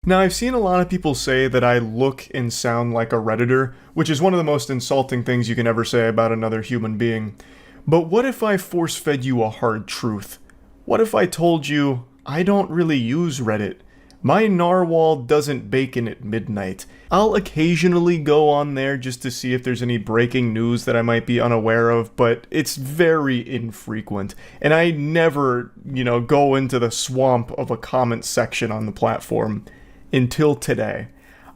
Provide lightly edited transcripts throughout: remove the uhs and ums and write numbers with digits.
Now, I've seen a lot of people say that I look and sound like a Redditor, which is one of the most insulting things you can ever say about another human being. But what if I force-fed you a hard truth? What if I told you, I don't really use Reddit? My narwhal doesn't bacon at midnight. I'll occasionally go on there just to see if there's any breaking news that I might be unaware of, but it's very infrequent. And I never, go into the swamp of a comment section on the platform. Until today.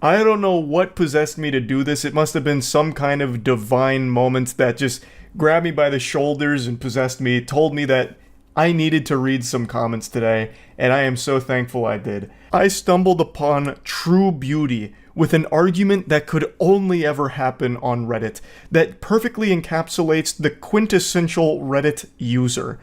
I don't know what possessed me to do this. It must have been some kind of divine moment that just grabbed me by the shoulders and possessed me, told me that I needed to read some comments today, and I am so thankful I did. I stumbled upon true beauty with an argument that could only ever happen on Reddit, that perfectly encapsulates the quintessential Reddit user.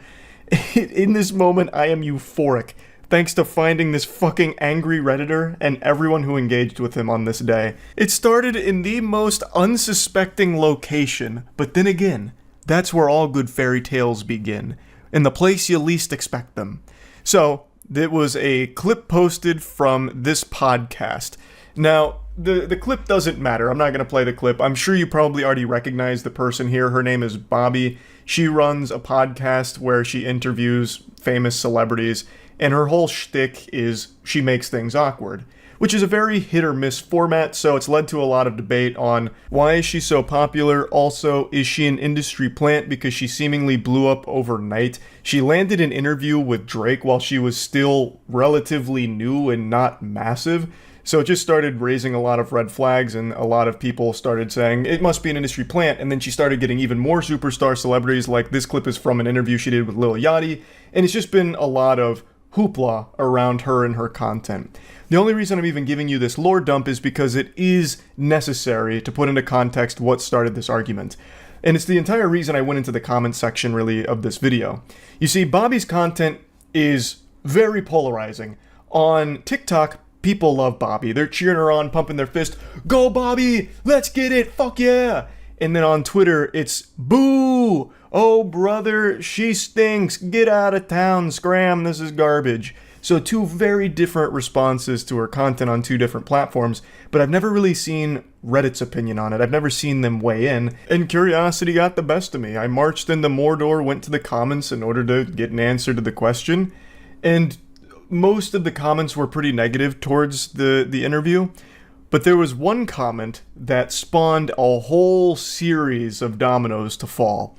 In this moment, I am euphoric, thanks to finding this fucking angry Redditor and everyone who engaged with him on this day. It started in the most unsuspecting location, but then again, that's where all good fairy tales begin, in the place you least expect them. So, it was a clip posted from this podcast. Now, the clip doesn't matter. I'm not going to play the clip. I'm sure you probably already recognize the person here. Her name is Bobby. She runs a podcast where she interviews famous celebrities, and her whole shtick is she makes things awkward, which is a very hit or miss format, so it's led to a lot of debate on why is she so popular. Also, is she an industry plant because she seemingly blew up overnight? She landed an interview with Drake while she was still relatively new and not massive, so it just started raising a lot of red flags, and a lot of people started saying it must be an industry plant, and then she started getting even more superstar celebrities. Like, this clip is from an interview she did with Lil Yachty, and it's just been a lot of hoopla around her and her content. The only reason I'm even giving you this lore dump is because it is necessary to put into context what started this argument. And it's the entire reason I went into the comment section, really, of this video. You see, Bobby's content is very polarizing. On TikTok, people love Bobby. They're cheering her on, pumping their fist. Go Bobby! Let's get it! Fuck yeah! And then on Twitter, it's boo! Oh brother, she stinks, get out of town, scram, this is garbage. So two very different responses to her content on two different platforms, but I've never really seen Reddit's opinion on it. I've never seen them weigh in, and curiosity got the best of me. I marched into Mordor, went to the comments in order to get an answer to the question, and most of the comments were pretty negative towards the interview. But there was one comment that spawned a whole series of dominoes to fall.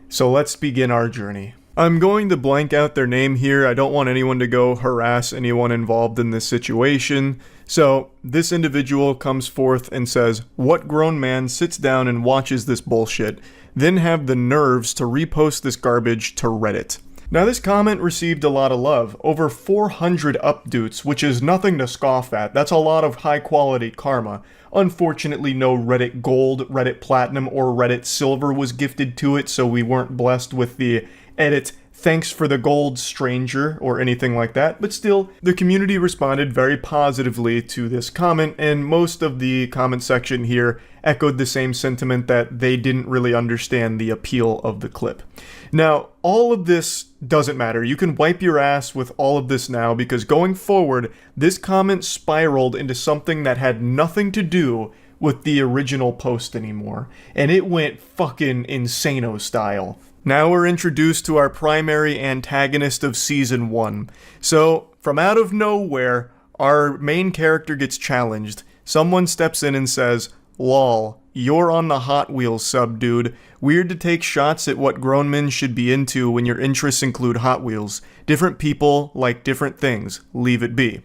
So let's begin our journey. I'm going to blank out their name here. I don't want anyone to go harass anyone involved in this situation. So this individual comes forth and says, "What grown man sits down and watches this bullshit, then have the nerves to repost this garbage to Reddit?" Now this comment received a lot of love, over 400 upvotes, which is nothing to scoff at. That's a lot of high quality karma. Unfortunately, no Reddit Gold, Reddit Platinum, or Reddit Silver was gifted to it, so we weren't blessed with the edit "thanks for the gold, stranger," or anything like that, but still, the community responded very positively to this comment, and most of the comment section here echoed the same sentiment that they didn't really understand the appeal of the clip. Now, all of this doesn't matter. You can wipe your ass with all of this now, because going forward, this comment spiraled into something that had nothing to do with the original post anymore, and it went fucking insano style. Now we're introduced to our primary antagonist of Season 1. So, from out of nowhere, our main character gets challenged. Someone steps in and says, "Lol, you're on the Hot Wheels sub, dude. Weird to take shots at what grown men should be into when your interests include Hot Wheels. Different people like different things. Leave it be."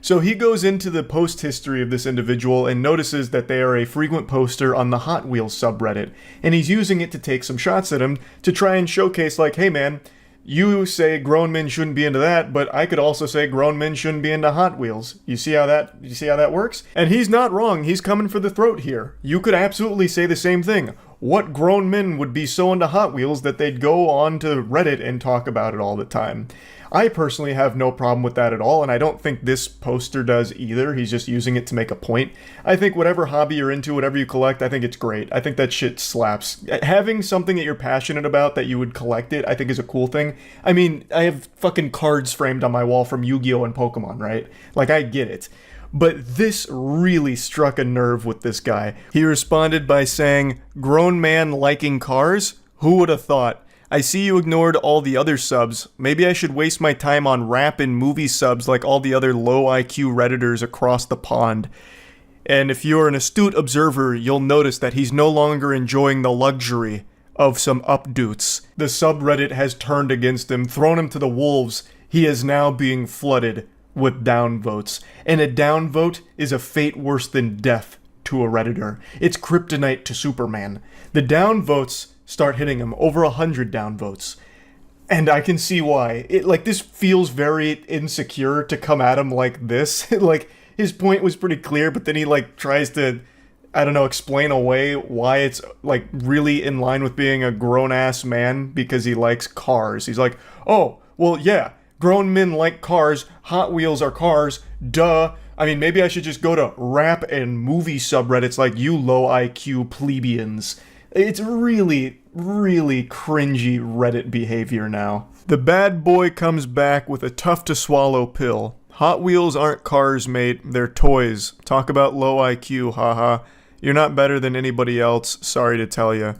So he goes into the post history of this individual and notices that they are a frequent poster on the Hot Wheels subreddit, and he's using it to take some shots at him to try and showcase, like, hey man, you say grown men shouldn't be into that, but I could also say grown men shouldn't be into Hot Wheels. You see how that works? And he's not wrong. He's coming for the throat here. You could absolutely say the same thing. What grown men would be so into Hot Wheels that they'd go on to Reddit and talk about it all the time? I personally have no problem with that at all, and I don't think this poster does either. He's just using it to make a point. I think whatever hobby you're into, whatever you collect, I think it's great. I think that shit slaps. Having something that you're passionate about that you would collect it, I think is a cool thing. I mean, I have fucking cards framed on my wall from Yu-Gi-Oh! And Pokemon, right? Like, I get it. But this really struck a nerve with this guy. He responded by saying, "Grown man liking cars? Who would have thought? I see you ignored all the other subs. Maybe I should waste my time on rap and movie subs like all the other low IQ Redditors across the pond." And if you're an astute observer, you'll notice that he's no longer enjoying the luxury of some updoots. The subreddit has turned against him, thrown him to the wolves. He is now being flooded with downvotes. And a downvote is a fate worse than death to a Redditor. It's kryptonite to Superman. The downvotes start hitting him, over 100 downvotes. And I can see why. This feels very insecure to come at him like this. His point was pretty clear, but then he, tries to, explain away why it's, really in line with being a grown-ass man because he likes cars. He's like, oh, well, yeah, grown men like cars, Hot Wheels are cars, duh. I mean, maybe I should just go to rap and movie subreddits like you low IQ plebeians. It's really, really cringy Reddit behavior now. The bad boy comes back with a tough-to-swallow pill. Hot Wheels aren't cars, mate. They're toys. Talk about low IQ, haha. You're not better than anybody else, sorry to tell you.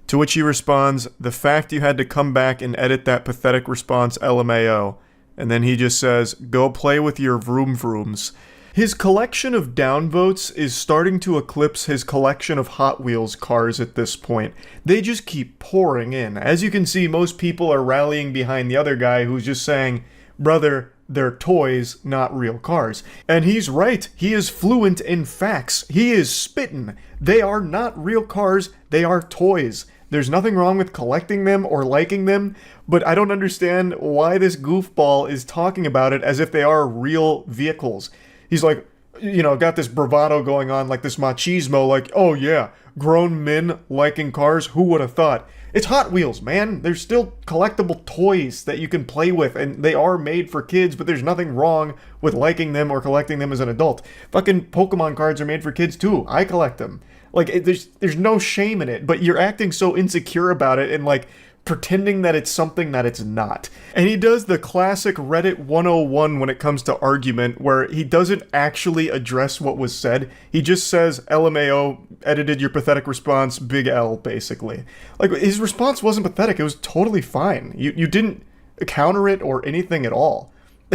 To which he responds, the fact you had to come back and edit that pathetic response, LMAO. And then he just says, go play with your vroom vrooms. His collection of downvotes is starting to eclipse his collection of Hot Wheels cars at this point. They just keep pouring in. As you can see, most people are rallying behind the other guy who's just saying, brother, they're toys, not real cars. And he's right. He is fluent in facts. He is spittin'. They are not real cars. They are toys. There's nothing wrong with collecting them or liking them, but I don't understand why this goofball is talking about it as if they are real vehicles. He's like, got this bravado going on, like this machismo, like, oh yeah, grown men liking cars, who would have thought? It's Hot Wheels, man. They're still collectible toys that you can play with, and they are made for kids, but there's nothing wrong with liking them or collecting them as an adult. Fucking Pokemon cards are made for kids too. I collect them. There's no shame in it, but you're acting so insecure about it and pretending that it's something that it's not. And he does the classic Reddit 101 when it comes to argument, where he doesn't actually address what was said. He just says, LMAO, edited your pathetic response, big L, basically. His response wasn't pathetic, it was totally fine. You didn't counter it or anything at all.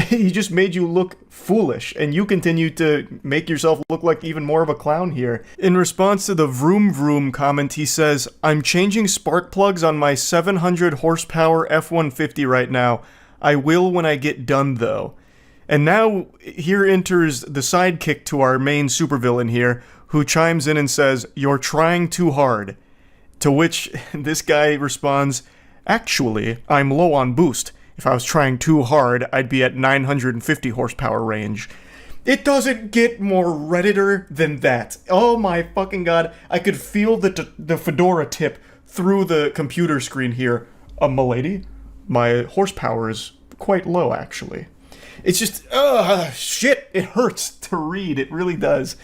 He just made you look foolish, and you continue to make yourself look like even more of a clown here. In response to the vroom vroom comment, he says, I'm changing spark plugs on my 700 horsepower F-150 right now. I will when I get done, though. And now, here enters the sidekick to our main supervillain here, who chimes in and says, you're trying too hard. To which this guy responds, actually, I'm low on boost. If I was trying too hard, I'd be at 950 horsepower range. It doesn't get more Redditor than that. Oh my fucking god. I could feel the fedora tip through the computer screen here. Milady, my horsepower is quite low, actually. It's just, shit, it hurts to read. It really does.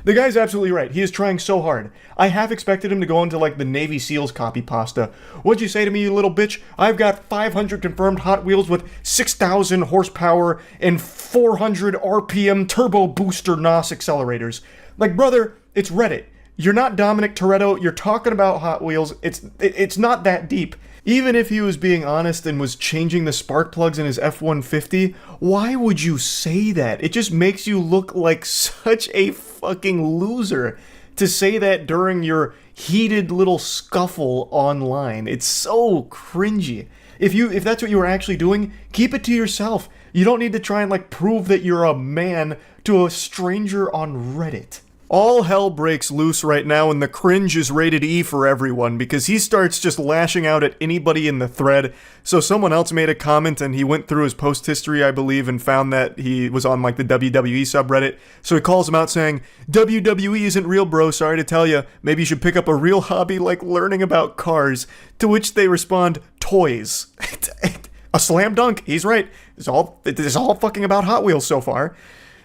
The guy's absolutely right. He is trying so hard. I half expected him to go into the Navy SEALs copy pasta. What'd you say to me, you little bitch? I've got 500 confirmed Hot Wheels with 6,000 horsepower and 400 RPM turbo booster NOS accelerators. Brother, it's Reddit. You're not Dominic Toretto. You're talking about Hot Wheels. It's not that deep. Even if he was being honest and was changing the spark plugs in his F-150, why would you say that? It just makes you look like such a fucking loser to say that during your heated little scuffle online. It's so cringy. If that's what you were actually doing, keep it to yourself. You don't need to try and prove that you're a man to a stranger on Reddit. All hell breaks loose right now, and the cringe is rated E for everyone, because he starts just lashing out at anybody in the thread. So someone else made a comment, and he went through his post history, I believe, and found that he was on, the WWE subreddit. So he calls him out saying, WWE isn't real, bro, sorry to tell you. Maybe you should pick up a real hobby like learning about cars. To which they respond, toys. A slam dunk, he's right. It's all fucking about Hot Wheels so far.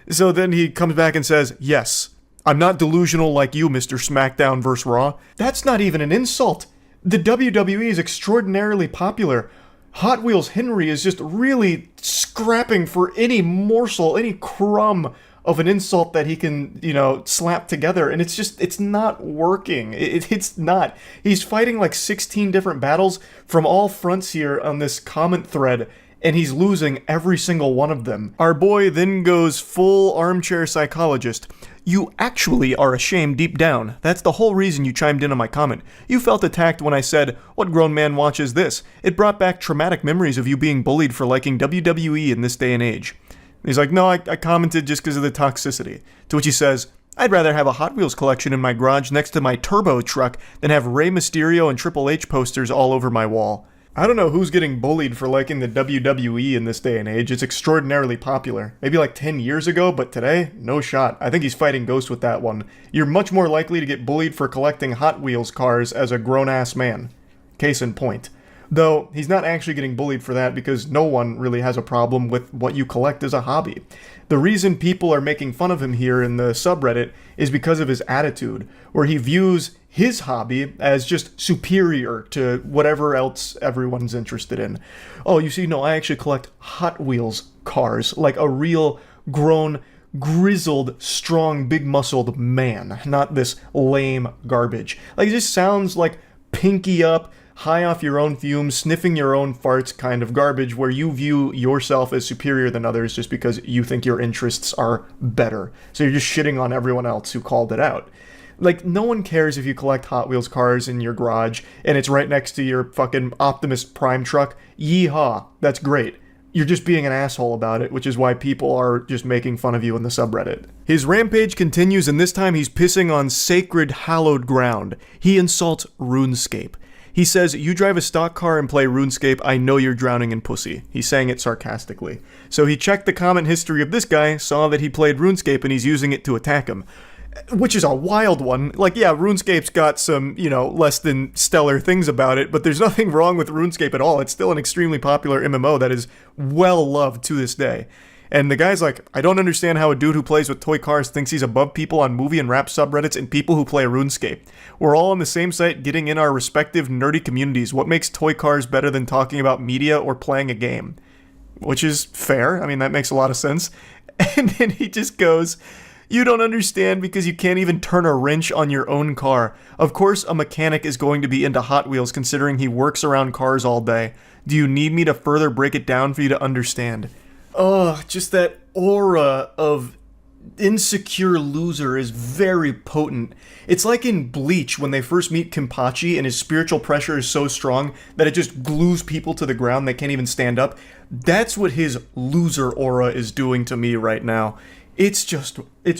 So then he comes back and says, yes, I'm not delusional like you, Mr. SmackDown vs. Raw. That's not even an insult. The WWE is extraordinarily popular. Hot Wheels Henry is just really scrapping for any morsel, any crumb of an insult that he can, slap together, and it's not working. It's not. He's fighting like 16 different battles from all fronts here on this comment thread, and he's losing every single one of them. Our boy then goes full armchair psychologist. You actually are ashamed deep down. That's the whole reason you chimed in on my comment. You felt attacked when I said, "What grown man watches this?" It brought back traumatic memories of you being bullied for liking WWE in this day and age. He's like, no, I commented just because of the toxicity. To which he says, I'd rather have a Hot Wheels collection in my garage next to my turbo truck than have Rey Mysterio and Triple H posters all over my wall. I don't know who's getting bullied for liking the WWE in this day and age. It's extraordinarily popular. Maybe like 10 years ago, but today, no shot. I think he's fighting Ghost with that one. You're much more likely to get bullied for collecting Hot Wheels cars as a grown-ass man. Case in point. Though, he's not actually getting bullied for that because no one really has a problem with what you collect as a hobby. The reason people are making fun of him here in the subreddit is because of his attitude, where he views his hobby as just superior to whatever else everyone's interested in. Oh, you see, no, I actually collect Hot Wheels cars, like a real grown, grizzled, strong, big-muscled man, not this lame garbage. Like, it just sounds like pinky up, high off your own fumes, sniffing your own farts kind of garbage where you view yourself as superior than others just because you think your interests are better. So you're just shitting on everyone else who called it out. Like, no one cares if you collect Hot Wheels cars in your garage and it's right next to your fucking Optimus Prime truck. Yeehaw, that's great. You're just being an asshole about it, which is why people are just making fun of you in the subreddit. His rampage continues, and this time he's pissing on sacred, hallowed ground. He insults RuneScape. He says, you drive a stock car and play RuneScape, I know you're drowning in pussy. He's saying it sarcastically. So he checked the comment history of this guy, saw that he played RuneScape, and he's using it to attack him. Which is a wild one. Like, yeah, RuneScape's got some, less than stellar things about it, but there's nothing wrong with RuneScape at all. It's still an extremely popular MMO that is well loved to this day. And the guy's like, I don't understand how a dude who plays with toy cars thinks he's above people on movie and rap subreddits and people who play RuneScape. We're all on the same site getting in our respective nerdy communities. What makes toy cars better than talking about media or playing a game? Which is fair. I mean, that makes a lot of sense. And then he just goes, you don't understand because you can't even turn a wrench on your own car. Of course, a mechanic is going to be into Hot Wheels considering he works around cars all day. Do you need me to further break it down for you to understand? Oh, just that aura of insecure loser is very potent. It's like in Bleach when they first meet Kenpachi and his spiritual pressure is so strong that it just glues people to the ground, they can't even stand up. That's what his loser aura is doing to me right now. It's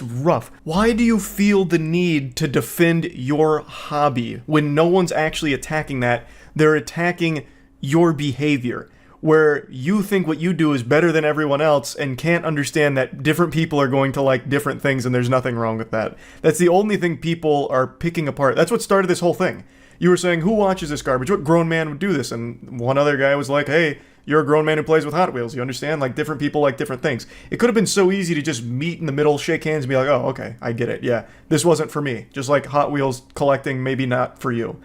rough. Why do you feel the need to defend your hobby when no one's actually attacking that? They're attacking your behavior, where you think what you do is better than everyone else and can't understand that different people are going to like different things and there's nothing wrong with that. That's the only thing people are picking apart. That's what started this whole thing. You were saying, who watches this garbage? What grown man would do this? And one other guy was like, hey, you're a grown man who plays with Hot Wheels. You understand? Like, different people like different things. It could have been so easy to just meet in the middle, shake hands, and be like, oh, okay, I get it. Yeah, this wasn't for me. Just like Hot Wheels collecting, maybe not for you.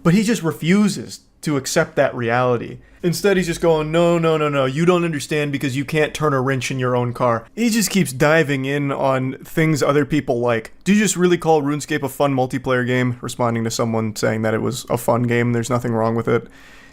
But he just refuses to accept that reality. Instead, he's just going, no, you don't understand because you can't turn a wrench in your own car. He just keeps diving in on things other people like. Do you just really call RuneScape a fun multiplayer game? Responding to someone saying that it was a fun game, there's nothing wrong with it.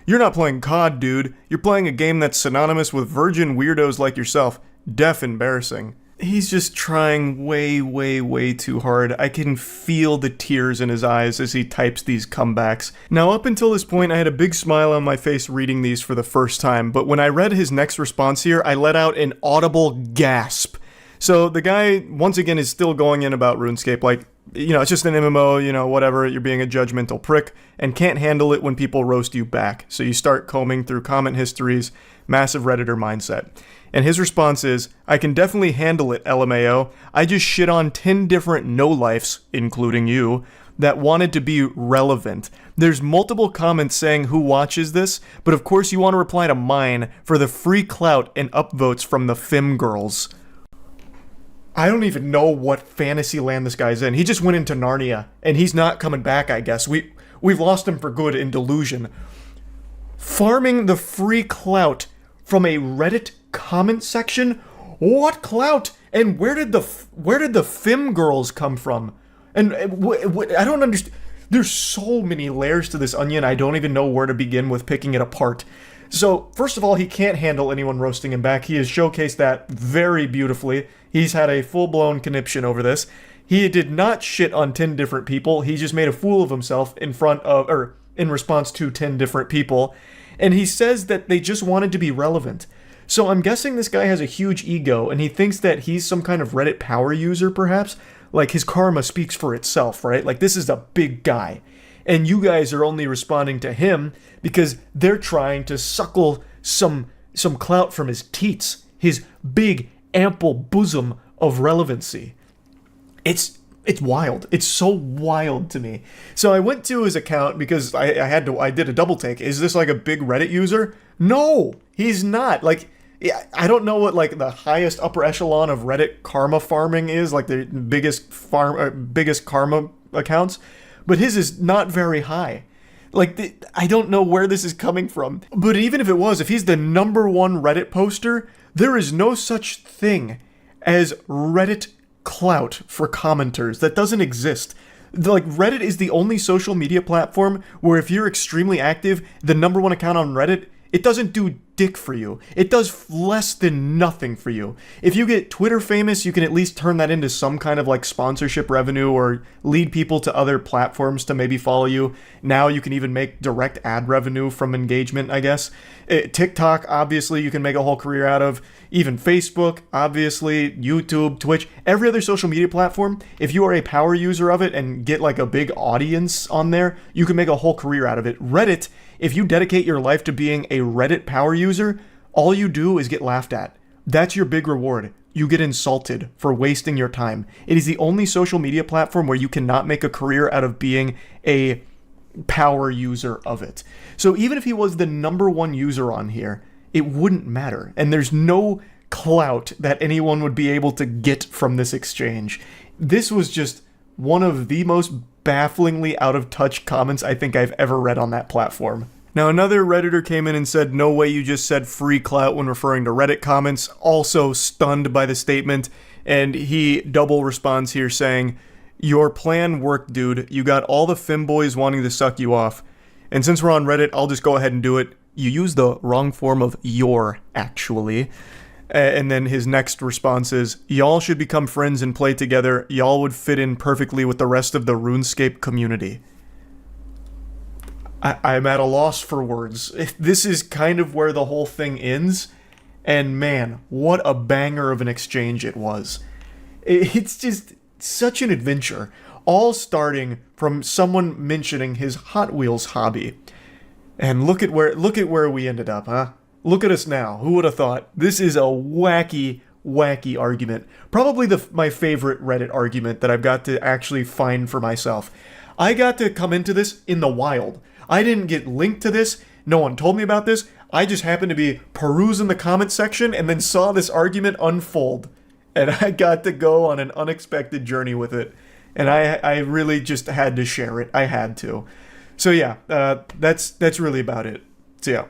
You're not playing COD, dude. You're playing a game that's synonymous with virgin weirdos like yourself. Deaf embarrassing. He's just trying way too hard. I can feel the tears in his eyes as he types these comebacks. Now, up until this point, I had a big smile on my face reading these for the first time, but when I read his next response here, I let out an audible gasp. So the guy, once again, is still going in about RuneScape, like, it's just an MMO, whatever, you're being a judgmental prick, and can't handle it when people roast you back. So you start combing through comment histories, massive Redditor mindset. And his response is, I can definitely handle it, LMAO. I just shit on 10 different no-lifes, including you, that wanted to be relevant. There's multiple comments saying who watches this, but of course you want to reply to mine for the free clout and upvotes from the Fem girls. I don't even know what fantasy land this guy's in. He just went into Narnia, and he's not coming back, I guess. We've lost him for good in delusion. Farming the free clout from a Reddit comment section? What clout And where did the Fim girls come from? And I don't understand. There's so many layers to this onion, I don't even know where to begin with picking it apart. So, first of all, he can't handle anyone roasting him back. He has showcased that very beautifully. He's had a full-blown conniption over this. He did not shit on 10 different people. He just made a fool of himself in response to 10 different people. And he says that they just wanted to be relevant. So I'm guessing this guy has a huge ego, and he thinks that he's some kind of Reddit power user, perhaps? Like, his karma speaks for itself, right? Like, this is a big guy. And you guys are only responding to him because they're trying to suckle some clout from his teats. His big, ample bosom of relevancy. It's wild. It's so wild to me. So I went to his account because I did a double take. Is this like a big Reddit user? No, he's not. Like, I don't know what like the highest upper echelon of Reddit karma farming is, like the biggest karma accounts, but his is not very high. Like, I don't know where this is coming from. But even if it was, if he's the #1 Reddit poster, there is no such thing as Reddit clout for commenters. That doesn't exist. Like, Reddit is the only social media platform where if you're extremely active, the #1 account on Reddit, it doesn't do dick for you. It does less than nothing for you. If you get Twitter famous, you can at least turn that into some kind of like sponsorship revenue or lead people to other platforms to maybe follow you. Now you can even make direct ad revenue from engagement, I guess. TikTok, obviously, you can make a whole career out of. Even Facebook, obviously, YouTube, Twitch, every other social media platform, if you are a power user of it and get like a big audience on there, you can make a whole career out of it. Reddit, if you dedicate your life to being a Reddit power user, all you do is get laughed at. That's your big reward. You get insulted for wasting your time. It is the only social media platform where you cannot make a career out of being a power user of it. So even if he was the #1 user on here, it wouldn't matter. And there's no clout that anyone would be able to get from this exchange. This was just one of the most bafflingly out of touch comments I think I've ever read on that platform. Now, another Redditor came in and said, "No way you just said free clout when referring to Reddit comments," also stunned by the statement, and he double responds here saying, "Your plan worked, dude. You got all the femboys wanting to suck you off. And since we're on Reddit, I'll just go ahead and do it. You used the wrong form of your, actually." And then his next response is, "Y'all should become friends and play together. Y'all would fit in perfectly with the rest of the RuneScape community." I'm at a loss for words. This is kind of where the whole thing ends. And man, what a banger of an exchange it was. It's just such an adventure. All starting from someone mentioning his Hot Wheels hobby. And look at where we ended up, huh? Look at us now. Who would have thought? This is a wacky argument. Probably my favorite Reddit argument that I've got to actually find for myself. I got to come into this in the wild. I didn't get linked to this. No one told me about this. I just happened to be perusing the comment section and then saw this argument unfold. And I got to go on an unexpected journey with it. And I really just had to share it. I had to. So yeah, that's really about it. So yeah.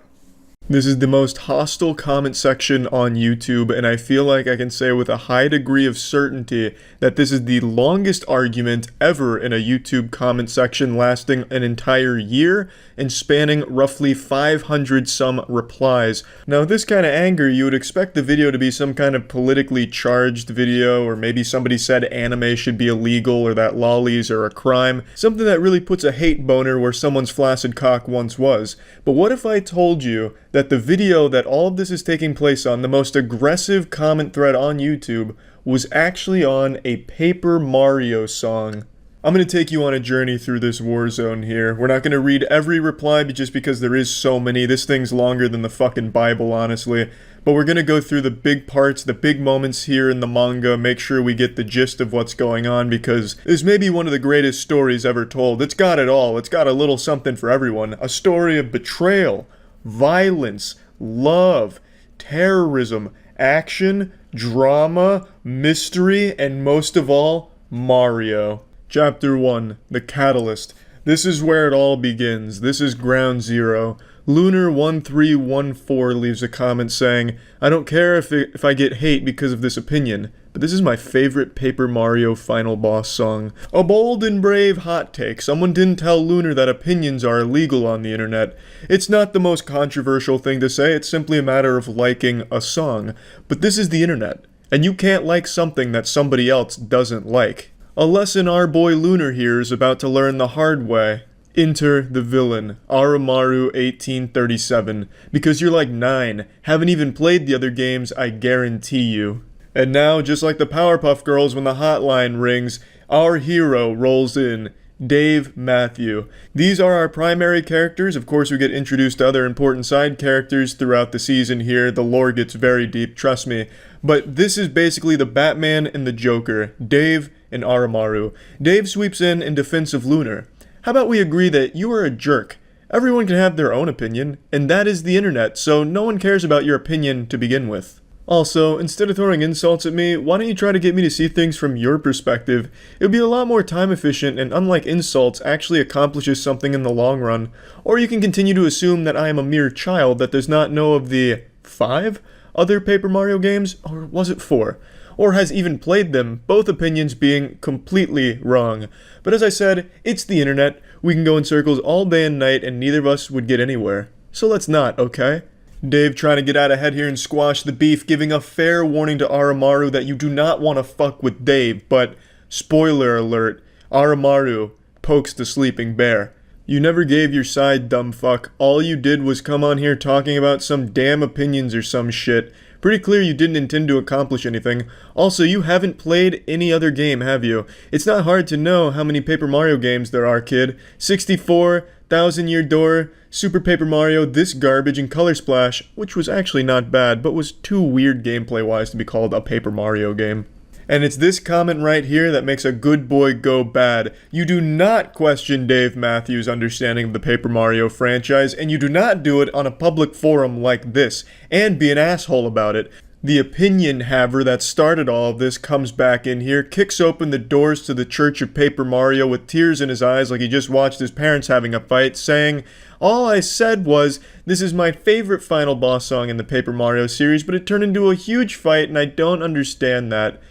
This is the most hostile comment section on YouTube, and I feel like I can say with a high degree of certainty that this is the longest argument ever in a YouTube comment section, lasting an entire year and spanning roughly 500 some replies. Now, with this kind of anger, you would expect the video to be some kind of politically charged video, or maybe somebody said anime should be illegal or that lollies are a crime, something that really puts a hate boner where someone's flaccid cock once was. But what if I told you that the video that all of this is taking place on, the most aggressive comment thread on YouTube, was actually on a Paper Mario song? I'm going to take you on a journey through this war zone here. We're not going to read every reply just because there is so many. This thing's longer than the fucking Bible, honestly. But we're going to go through the big parts, the big moments here in the manga, make sure we get the gist of what's going on, because this may be one of the greatest stories ever told. It's got it all. It's got a little something for everyone. A story of betrayal, violence, love, terrorism, action, drama, mystery, and most of all, Mario. Chapter 1, The Catalyst. This is where it all begins. This is ground zero. Lunar1314 leaves a comment saying, "I don't care if I get hate because of this opinion. but this is my favorite Paper Mario final boss song. A bold and brave hot take. Someone didn't tell Lunar that opinions are illegal on the internet. It's not the most controversial thing to say, it's simply a matter of liking a song. But this is the internet, and you can't like something that somebody else doesn't like. A lesson our boy Lunar here is about to learn the hard way. Enter the villain, Aramaru 1837, because you're like 9, haven't even played the other games, I guarantee you. And now, just like the Powerpuff Girls when the hotline rings, our hero rolls in, Dave Matthew. These are our primary characters. Of course, we get introduced to other important side characters throughout the season here. The lore gets very deep, trust me. But this is basically the Batman and the Joker, Dave and Aramaru. Dave sweeps in defense of Lunar. How about we agree that you are a jerk? Everyone can have their own opinion, and that is the internet, so no one cares about your opinion to begin with. Also, instead of throwing insults at me, why don't you try to get me to see things from your perspective? It would be a lot more time efficient and, unlike insults, actually accomplishes something in the long run. Or you can continue to assume that I am a mere child that does not know of the 5 other Paper Mario games, or was it 4? Or has even played them, both opinions being completely wrong. But as I said, it's the internet. We can go in circles all day and night and neither of us would get anywhere. So let's not, okay? Dave trying to get out ahead here and squash the beef, giving a fair warning to Aramaru that you do not want to fuck with Dave, but spoiler alert, Aramaru pokes the sleeping bear. You never gave your side, dumb fuck. All you did was come on here talking about some damn opinions or some shit. Pretty clear you didn't intend to accomplish anything. Also, you haven't played any other game, have you? It's not hard to know how many Paper Mario games there are, kid. 64, Thousand Year Door, Super Paper Mario, this garbage, and Color Splash, which was actually not bad, but was too weird gameplay-wise to be called a Paper Mario game. And it's this comment right here that makes a good boy go bad. You do not question Dave Matthews' understanding of the Paper Mario franchise, and you do not do it on a public forum like this, and be an asshole about it. The opinion haver that started all of this comes back in here, kicks open the doors to the Church of Paper Mario with tears in his eyes like he just watched his parents having a fight, saying, "All I said was, this is my favorite final boss song in the Paper Mario series, but it turned into a huge fight and I don't understand that."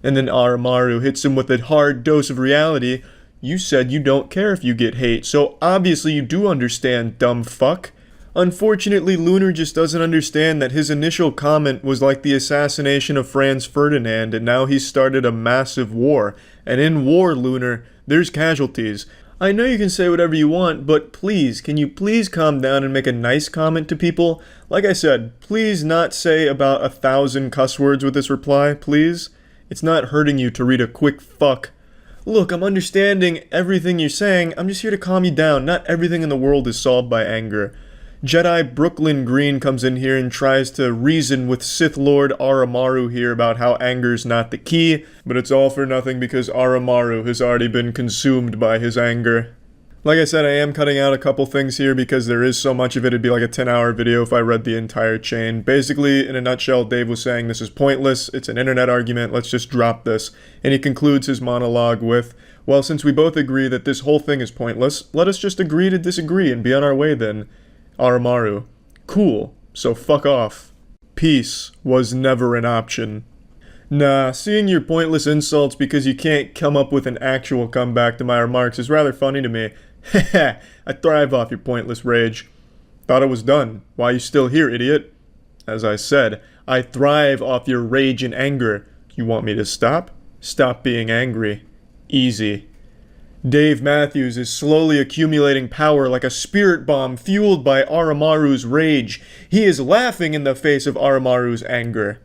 And then Aramaru hits him with a hard dose of reality. You said you don't care if you get hate, so obviously you do understand, dumb fuck. Unfortunately, Lunar just doesn't understand that his initial comment was like the assassination of Franz Ferdinand, and now he's started a massive war. And in war, Lunar, there's casualties. I know you can say whatever you want, but please, can you please calm down and make a nice comment to people? Like I said, please not say about 1,000 cuss words with this reply, please. It's not hurting you to read a quick fuck. Look, I'm understanding everything you're saying. I'm just here to calm you down. Not everything in the world is solved by anger. Jedi Brooklyn Green comes in here and tries to reason with Sith Lord Aramaru here about how anger's not the key, but it's all for nothing because Aramaru has already been consumed by his anger. Like I said, I am cutting out a couple things here because there is so much of it. It'd be like a 10-hour video if I read the entire chain. Basically, in a nutshell, Dave was saying this is pointless, it's an internet argument, let's just drop this. And he concludes his monologue with, well, since we both agree that this whole thing is pointless, let us just agree to disagree and be on our way then. Aramaru, cool, so fuck off. Peace was never an option. Nah, seeing your pointless insults because you can't come up with an actual comeback to my remarks is rather funny to me. Heh, I thrive off your pointless rage. Thought it was done. Why you still here, idiot? As I said, I thrive off your rage and anger. You want me to stop? Stop being angry. Easy. Dave Matthews is slowly accumulating power like a spirit bomb fueled by Aramaru's rage. He is laughing in the face of Aramaru's anger.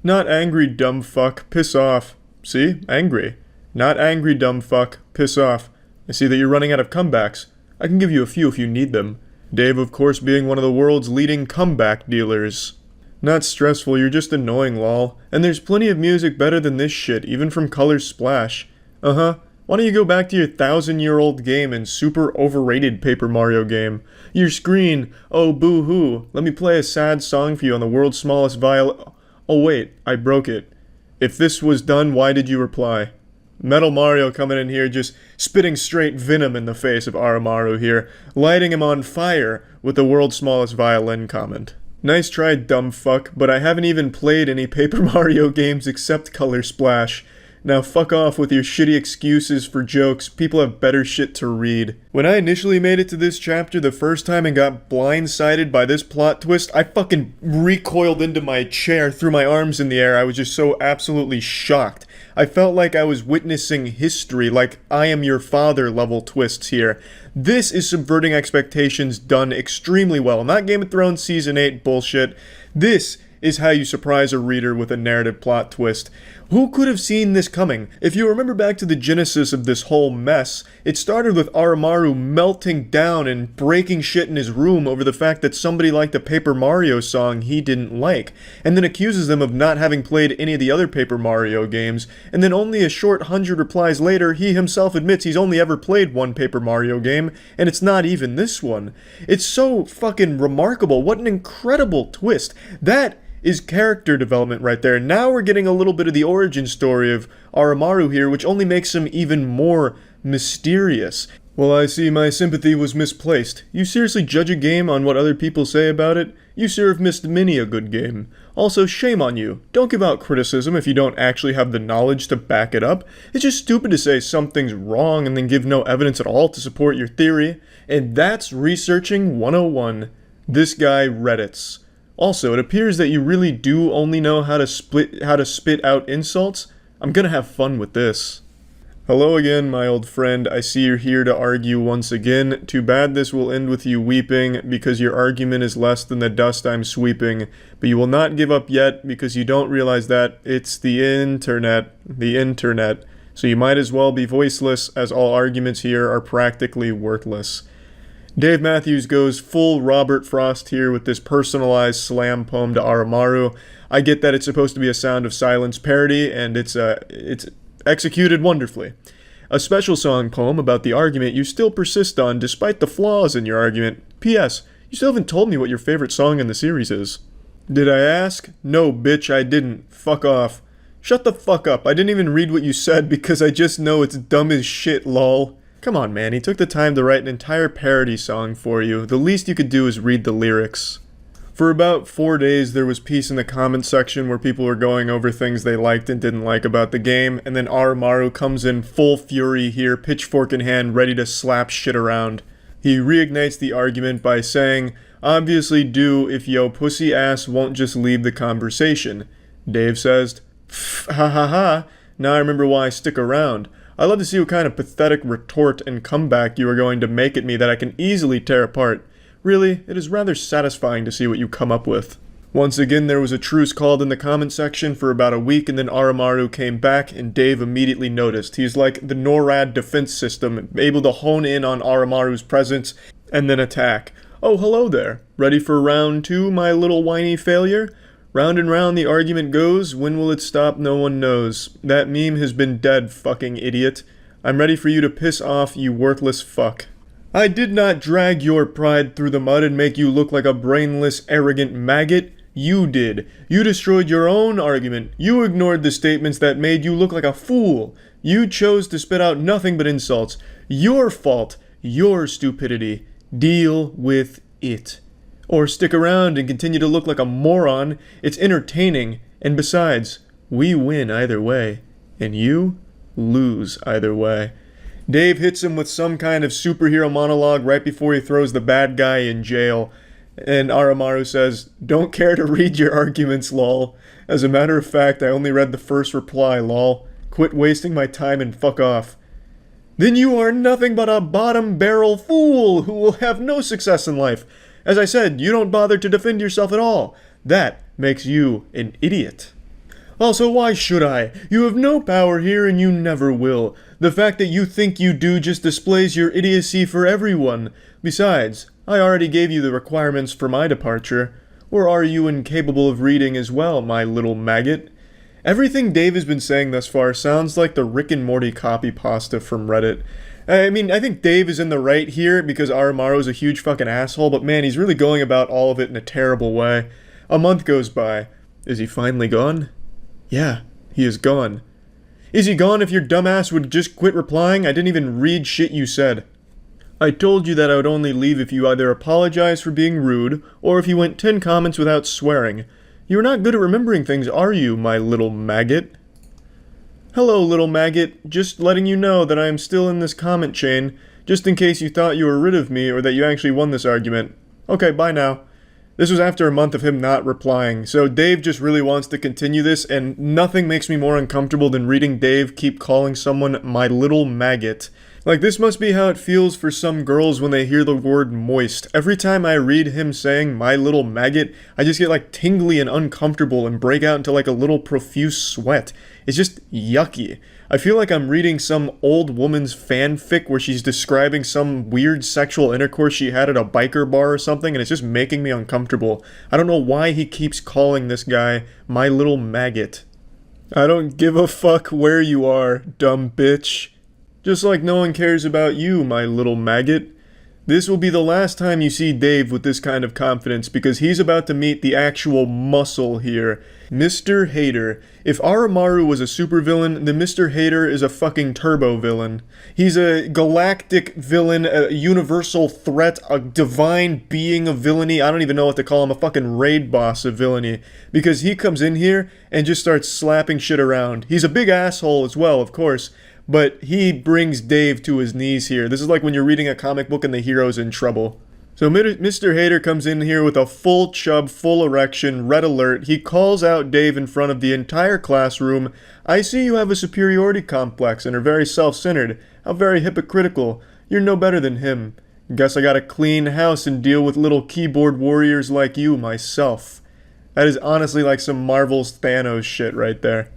Not angry, dumb fuck. Piss off. See? Angry. Not angry, dumb fuck. Piss off. I see that you're running out of comebacks. I can give you a few if you need them. Dave, of course, being one of the world's leading comeback dealers. Not stressful, you're just annoying, lol. And there's plenty of music better than this shit, even from Color Splash. Uh-huh. Why don't you go back to your 1,000-year-old game and super overrated Paper Mario game? Your screen, oh boo-hoo. Let me play a sad song for you on the world's smallest violin. Oh wait, I broke it. If this was done, why did you reply? Metal Mario coming in here just spitting straight venom in the face of Aramaru here, lighting him on fire with the world's smallest violin comment. Nice try, dumb fuck, but I haven't even played any Paper Mario games except Color Splash. Now fuck off with your shitty excuses for jokes. People have better shit to read. When I initially made it to this chapter the first time and got blindsided by this plot twist, I fucking recoiled into my chair, threw my arms in the air. I was just so absolutely shocked. I felt like I was witnessing history, like I am your father level twists here. This is subverting expectations done extremely well. Not Game of Thrones Season 8 bullshit. This is how you surprise a reader with a narrative plot twist. Who could have seen this coming? If you remember back to the genesis of this whole mess, it started with Oromaru melting down and breaking shit in his room over the fact that somebody liked a Paper Mario song he didn't like, and then accuses them of not having played any of the other Paper Mario games, and then only a short 100 replies later, he himself admits he's only ever played one Paper Mario game, and it's not even this one. It's so fucking remarkable. What an incredible twist. That is character development right there. Now we're getting a little bit of the origin story of Oromaru here, which only makes him even more mysterious. Well, I see my sympathy was misplaced. You seriously judge a game on what other people say about it? You sure have missed many a good game. Also, shame on you. Don't give out criticism if you don't actually have the knowledge to back it up. It's just stupid to say something's wrong and then give no evidence at all to support your theory. And that's researching 101. This guy Reddits. Also, it appears that you really do only know how to spit out insults. I'm gonna have fun with this. Hello again, my old friend. I see you're here to argue once again. Too bad this will end with you weeping, because your argument is less than the dust I'm sweeping. But you will not give up yet, because you don't realize that it's the internet. The internet. So you might as well be voiceless, as all arguments here are practically worthless. Dave Matthews goes full Robert Frost here with this personalized slam poem to Oromaru. I get that it's supposed to be a Sound of Silence parody, and it's executed wonderfully. A special song poem about the argument you still persist on despite the flaws in your argument. P.S. You still haven't told me what your favorite song in the series is. Did I ask? No, bitch, I didn't. Fuck off. Shut the fuck up. I didn't even read what you said because I just know it's dumb as shit, lol. Come on, man, he took the time to write an entire parody song for you. The least you could do is read the lyrics. For about 4 days, there was peace in the comment section where people were going over things they liked and didn't like about the game, and then Oromaru comes in full fury here, pitchfork in hand, ready to slap shit around. He reignites the argument by saying, "Obviously do if yo pussy ass won't just leave the conversation." Dave says, "Ha ha ha, now I remember why I stick around. I'd love to see what kind of pathetic retort and comeback you are going to make at me that I can easily tear apart. Really, it is rather satisfying to see what you come up with." Once again, there was a truce called in the comment section for about a week, and then Oromaru came back, and Dave immediately noticed. He's like the NORAD defense system, able to hone in on Oromaru's presence and then attack. "Oh, hello there. Ready for round 2, my little whiny failure? Round and round the argument goes, when will it stop no one knows. That meme has been dead, fucking idiot. I'm ready for you to piss off, you worthless fuck. I did not drag your pride through the mud and make you look like a brainless, arrogant maggot. You did. You destroyed your own argument. You ignored the statements that made you look like a fool. You chose to spit out nothing but insults. Your fault. Your stupidity. Deal with it. Or stick around and continue to look like a moron. It's entertaining. And besides, we win either way. And you lose either way." Dave hits him with some kind of superhero monologue right before he throws the bad guy in jail. And Oromaru says, "Don't care to read your arguments, lol. As a matter of fact, I only read the first reply, lol. Quit wasting my time and fuck off." "Then you are nothing but a bottom-barrel fool who will have no success in life. As I said, you don't bother to defend yourself at all. That makes you an idiot. Also, why should I? You have no power here and you never will. The fact that you think you do just displays your idiocy for everyone. Besides, I already gave you the requirements for my departure. Or are you incapable of reading as well, my little maggot?" Everything Dave has been saying thus far sounds like the Rick and Morty copy pasta from Reddit. I mean, I think Dave is in the right here because Oromaru is a huge fucking asshole, but man, he's really going about all of it in a terrible way. A month goes by. Is he finally gone? Yeah, he is gone. Is he gone if your dumbass would just quit replying? I didn't even read shit you said. I told you that I would only leave if you either apologized for being rude, or if you went 10 comments without swearing. You're not good at remembering things, are you, my little maggot? Hello, little maggot. Just letting you know that I am still in this comment chain, just in case you thought you were rid of me or that you actually won this argument. Okay, bye now. This was after a month of him not replying, so Dave just really wants to continue this, and nothing makes me more uncomfortable than reading Dave keep calling someone my little maggot. Like, this must be how it feels for some girls when they hear the word moist. Every time I read him saying my little maggot, I just get like tingly and uncomfortable and break out into like a little profuse sweat. It's just yucky. I feel like I'm reading some old woman's fanfic where she's describing some weird sexual intercourse she had at a biker bar or something, and it's just making me uncomfortable. I don't know why he keeps calling this guy my little maggot. I don't give a fuck where you are, dumb bitch. Just like no one cares about you, my little maggot. This will be the last time you see Dave with this kind of confidence, because he's about to meet the actual muscle here. Mr. Hater. If Oromaru was a supervillain, then Mr. Hater is a fucking turbo villain. He's a galactic villain, a universal threat, a divine being of villainy. I don't even know what to call him, a fucking raid boss of villainy. Because he comes in here and just starts slapping shit around. He's a big asshole as well, of course. But he brings Dave to his knees here. This is like when you're reading a comic book and the hero's in trouble. So Mr. Hater comes in here with a full chub, full erection, red alert. He calls out Dave in front of the entire classroom. I see you have a superiority complex and are very self-centered. How very hypocritical. You're no better than him. Guess I gotta clean house and deal with little keyboard warriors like you myself. That is honestly like some Marvel's Thanos shit right there.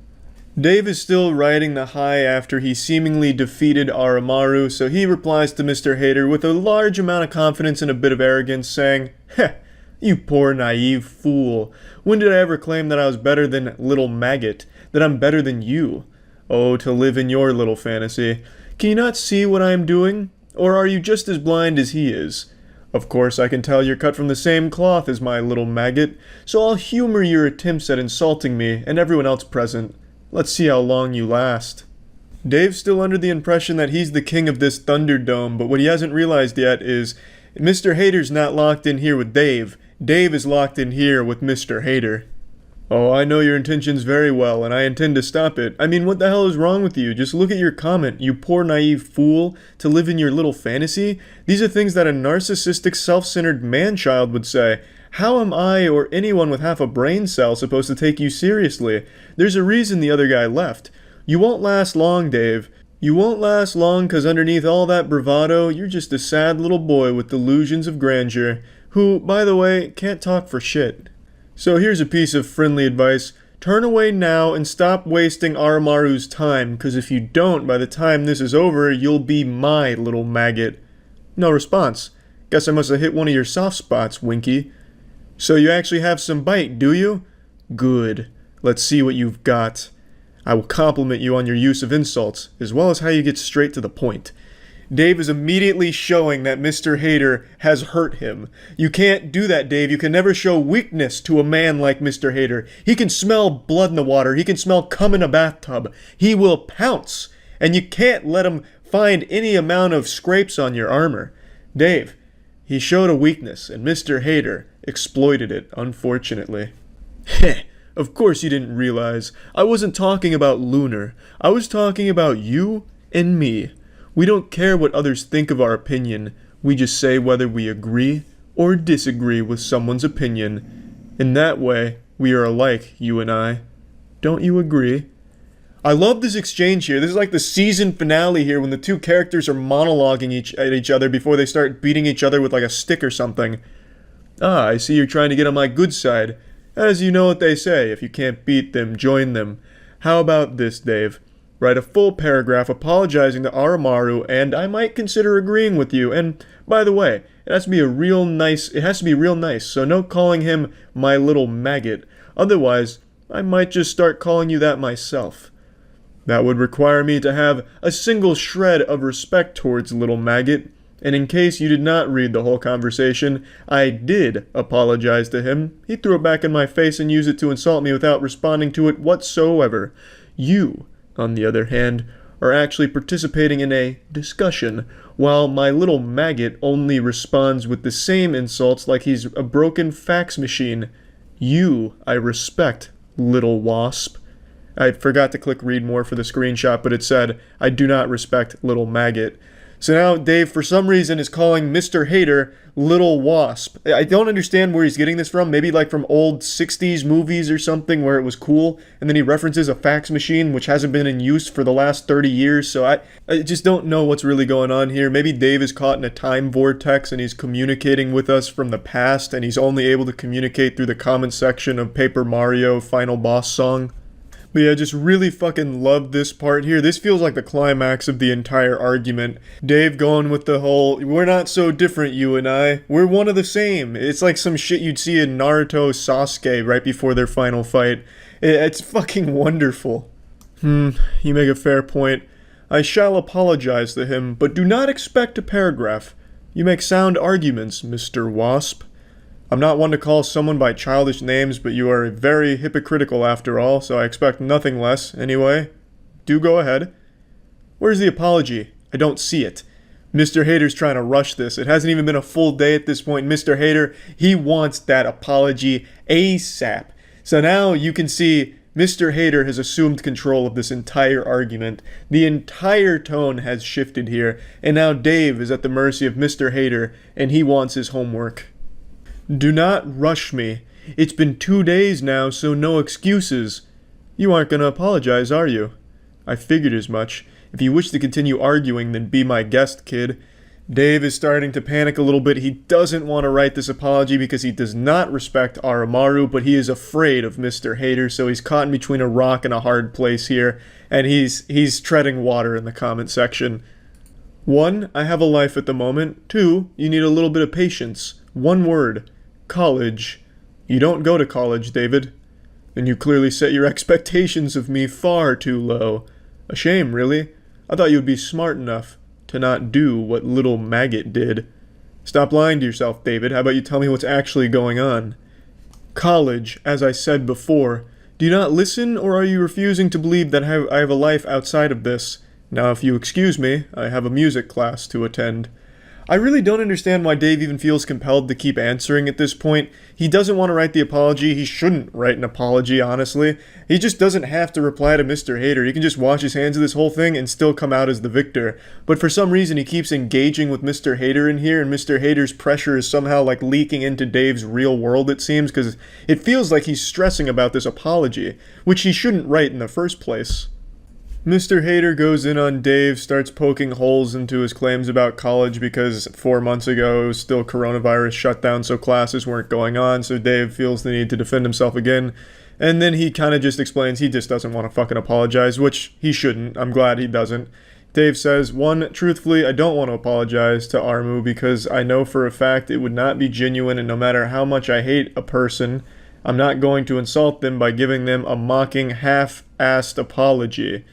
Dave is still riding the high after he seemingly defeated Oromaru, so he replies to Mr. Hater with a large amount of confidence and a bit of arrogance, saying, Heh, you poor naive fool. When did I ever claim that I was better than little maggot? That I'm better than you? Oh, to live in your little fantasy. Can you not see what I am doing? Or are you just as blind as he is? Of course, I can tell you're cut from the same cloth as my little maggot, so I'll humor your attempts at insulting me and everyone else present. Let's see how long you last. Dave's still under the impression that he's the king of this Thunderdome, but what he hasn't realized yet is Mr. Hater's not locked in here with Dave. Dave is locked in here with Mr. Hater. Oh, I know your intentions very well, and I intend to stop it. I mean, what the hell is wrong with you? Just look at your comment, you poor naive fool, to live in your little fantasy? These are things that a narcissistic, self-centered man-child would say. How am I or anyone with half a brain cell supposed to take you seriously? There's a reason the other guy left. You won't last long, Dave. You won't last long because underneath all that bravado, you're just a sad little boy with delusions of grandeur, who, by the way, can't talk for shit. So here's a piece of friendly advice. Turn away now and stop wasting Oromaru's time, because if you don't, by the time this is over, you'll be my little maggot. No response. Guess I must have hit one of your soft spots, Winky. So you actually have some bite, do you? Good. Let's see what you've got. I will compliment you on your use of insults, as well as how you get straight to the point. Dave is immediately showing that Mr. Hater has hurt him. You can't do that, Dave. You can never show weakness to a man like Mr. Hater. He can smell blood in the water. He can smell cum in a bathtub. He will pounce, and you can't let him find any amount of scrapes on your armor. Dave, he showed a weakness, and Mr. Hater exploited it, unfortunately. Heh, of course you didn't realize. I wasn't talking about Lunar. I was talking about you and me. We don't care what others think of our opinion. We just say whether we agree or disagree with someone's opinion. In that way, we are alike, you and I. Don't you agree? I love this exchange here. This is like the season finale here when the two characters are monologuing at each other before they start beating each other with like a stick or something. Ah, I see you're trying to get on my good side. As you know what they say, if you can't beat them, join them. How about this, Dave? Write a full paragraph apologizing to Oromaru, and I might consider agreeing with you. And, by the way, it has to be real nice, so no calling him my little maggot. Otherwise, I might just start calling you that myself. That would require me to have a single shred of respect towards little maggot. And in case you did not read the whole conversation, I did apologize to him. He threw it back in my face and used it to insult me without responding to it whatsoever. You, on the other hand, are actually participating in a discussion, while my little maggot only responds with the same insults like he's a broken fax machine. You, I respect, little wasp. I forgot to click read more for the screenshot, but it said, I do not respect little maggot. So now Dave, for some reason, is calling Mr. Hater Little Wasp. I don't understand where he's getting this from. Maybe like from old 60s movies or something where it was cool. And then he references a fax machine, which hasn't been in use for the last 30 years. So I just don't know what's really going on here. Maybe Dave is caught in a time vortex and he's communicating with us from the past. And he's only able to communicate through the comment section of Paper Mario Final Boss Song. But yeah, just really fucking love this part here. This feels like the climax of the entire argument. Dave going with the whole, we're not so different, you and I. We're one of the same. It's like some shit you'd see in Naruto Sasuke right before their final fight. It's fucking wonderful. You make a fair point. I shall apologize to him, but do not expect a paragraph. You make sound arguments, Mr. Wasp. I'm not one to call someone by childish names, but you are very hypocritical after all, so I expect nothing less. Anyway, do go ahead. Where's the apology? I don't see it. Mr. Hater's trying to rush this. It hasn't even been a full day at this point. Mr. Hater, he wants that apology ASAP. So now you can see Mr. Hater has assumed control of this entire argument. The entire tone has shifted here, and now Dave is at the mercy of Mr. Hater, and he wants his homework. Do not rush me. It's been 2 days now, so no excuses. You aren't going to apologize, are you? I figured as much. If you wish to continue arguing, then be my guest, kid. Dave is starting to panic a little bit. He doesn't want to write this apology because he does not respect Aramaru, but he is afraid of Mr. Hater, so he's caught in between a rock and a hard place here, and he's treading water in the comment section. 1, I have a life at the moment. 2, you need a little bit of patience. 1 word. College. You don't go to college, David. And you clearly set your expectations of me far too low. A shame, really. I thought you would be smart enough to not do what little maggot did. Stop lying to yourself, David. How about you tell me what's actually going on? College, as I said before. Do you not listen, or are you refusing to believe that I have a life outside of this? Now, if you excuse me, I have a music class to attend. I really don't understand why Dave even feels compelled to keep answering at this point. He doesn't want to write the apology. He shouldn't write an apology, honestly. He just doesn't have to reply to Mr. Hater. He can just wash his hands of this whole thing and still come out as the victor. But for some reason, he keeps engaging with Mr. Hater in here, and Mr. Hater's pressure is somehow like leaking into Dave's real world, it seems, because it feels like he's stressing about this apology, which he shouldn't write in the first place. Mr. Hater goes in on Dave, starts poking holes into his claims about college because 4 months ago it was still coronavirus shutdown, so classes weren't going on, so Dave feels the need to defend himself again. And then he kind of just explains he just doesn't want to fucking apologize, which he shouldn't. I'm glad he doesn't. Dave says, 1, truthfully, I don't want to apologize to Armu because I know for a fact it would not be genuine, and no matter how much I hate a person, I'm not going to insult them by giving them a mocking, half-assed apology.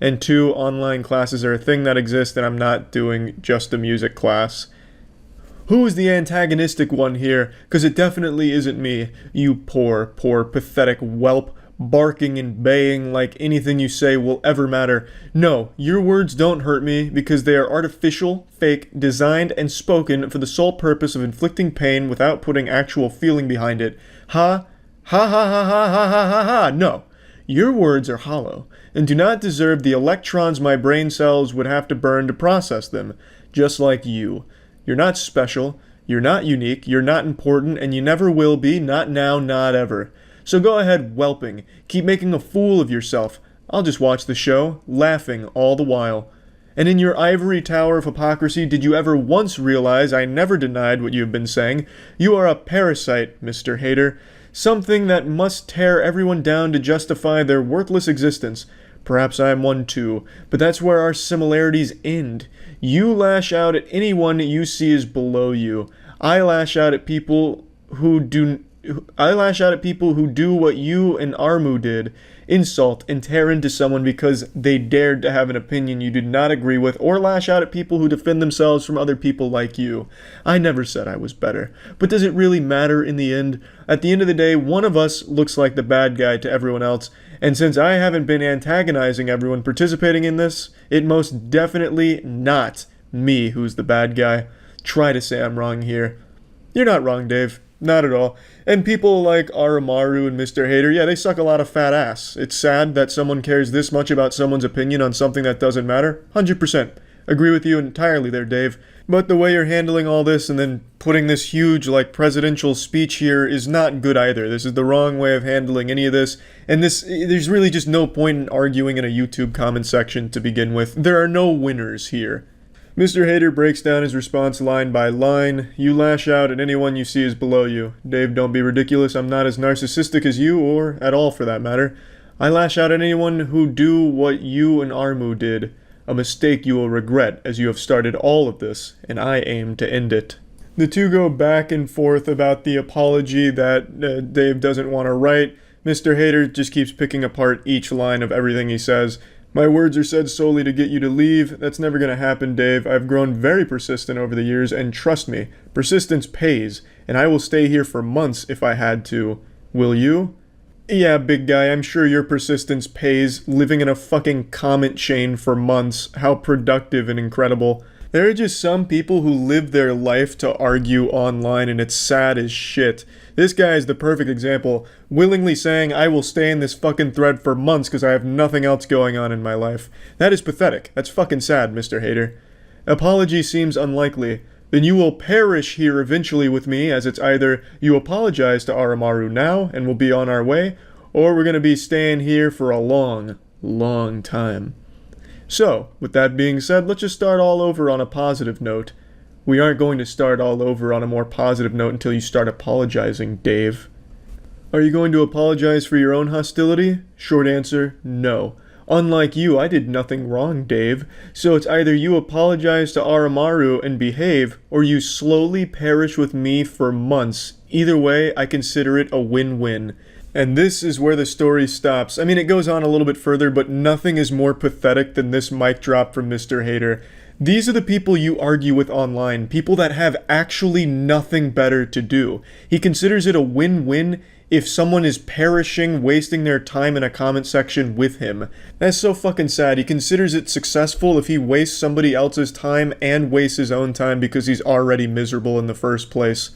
And 2, online classes are a thing that exists, and I'm not doing just a music class. Who is the antagonistic one here? Because it definitely isn't me. You poor, pathetic whelp, barking and baying like anything you say will ever matter. No, your words don't hurt me because they are artificial, fake, designed, and spoken for the sole purpose of inflicting pain without putting actual feeling behind it. Ha ha ha ha ha ha ha ha ha. No, your words are hollow and do not deserve the electrons my brain cells would have to burn to process them, just like you. You're not special, you're not unique, you're not important, and you never will be, not now, not ever. So go ahead whelping, keep making a fool of yourself. I'll just watch the show, laughing all the while. And in your ivory tower of hypocrisy, did you ever once realize I never denied what you have been saying? You are a parasite, Mr. Hater. Something that must tear everyone down to justify their worthless existence. Perhaps I am one too, but that's where our similarities end. You lash out at anyone you see as below you. I lash out at people who do at people who do what you and Armu did, insult and tear into someone because they dared to have an opinion you did not agree with, or lash out at people who defend themselves from other people like you. I never said I was better. But does it really matter in the end? At the end of the day, one of us looks like the bad guy to everyone else, and since I haven't been antagonizing everyone participating in this, it most definitely not me who's the bad guy. Try to say I'm wrong here. You're not wrong, Dave. Not at all. And people like Aramaru and Mr. Hater, yeah, they suck a lot of fat ass. It's sad that someone cares this much about someone's opinion on something that doesn't matter. 100%. Agree with you entirely there, Dave. But the way you're handling all this and then putting this huge, presidential speech here is not good either. This is the wrong way of handling any of this. And there's really just no point in arguing in a YouTube comment section to begin with. There are no winners here. Mr. Hater breaks down his response line by line. You lash out at anyone you see is below you. Dave, don't be ridiculous. I'm not as narcissistic as you, or at all for that matter. I lash out at anyone who do what you and Armu did. A mistake you will regret, as you have started all of this, and I aim to end it. The two go back and forth about the apology that Dave doesn't want to write. Mr. Hater just keeps picking apart each line of everything he says. My words are said solely to get you to leave. That's never going to happen, Dave. I've grown very persistent over the years, and trust me, persistence pays, and I will stay here for months if I had to. Will you? Yeah, big guy, I'm sure your persistence pays, living in a fucking comment chain for months. How productive and incredible. There are just some people who live their life to argue online, and it's sad as shit. This guy is the perfect example, willingly saying, I will stay in this fucking thread for months because I have nothing else going on in my life. That is pathetic. That's fucking sad, Mr. Hater. Apology seems unlikely. Then you will perish here eventually with me, as it's either you apologize to Aramaru now and we'll be on our way, or we're gonna be staying here for a long, long time. So, with that being said, let's just start all over on a positive note. We aren't going to start all over on a more positive note until you start apologizing, Dave. Are you going to apologize for your own hostility? Short answer, no. Unlike you, I did nothing wrong, Dave. So it's either you apologize to Aramaru and behave, or you slowly perish with me for months. Either way, I consider it a win-win. And this is where the story stops. I mean, it goes on a little bit further, but nothing is more pathetic than this mic drop from Mr. Hater. These are the people you argue with online, people that have actually nothing better to do. He considers it a win-win if someone is perishing, wasting their time in a comment section with him. That's so fucking sad. He considers it successful if he wastes somebody else's time and wastes his own time because he's already miserable in the first place.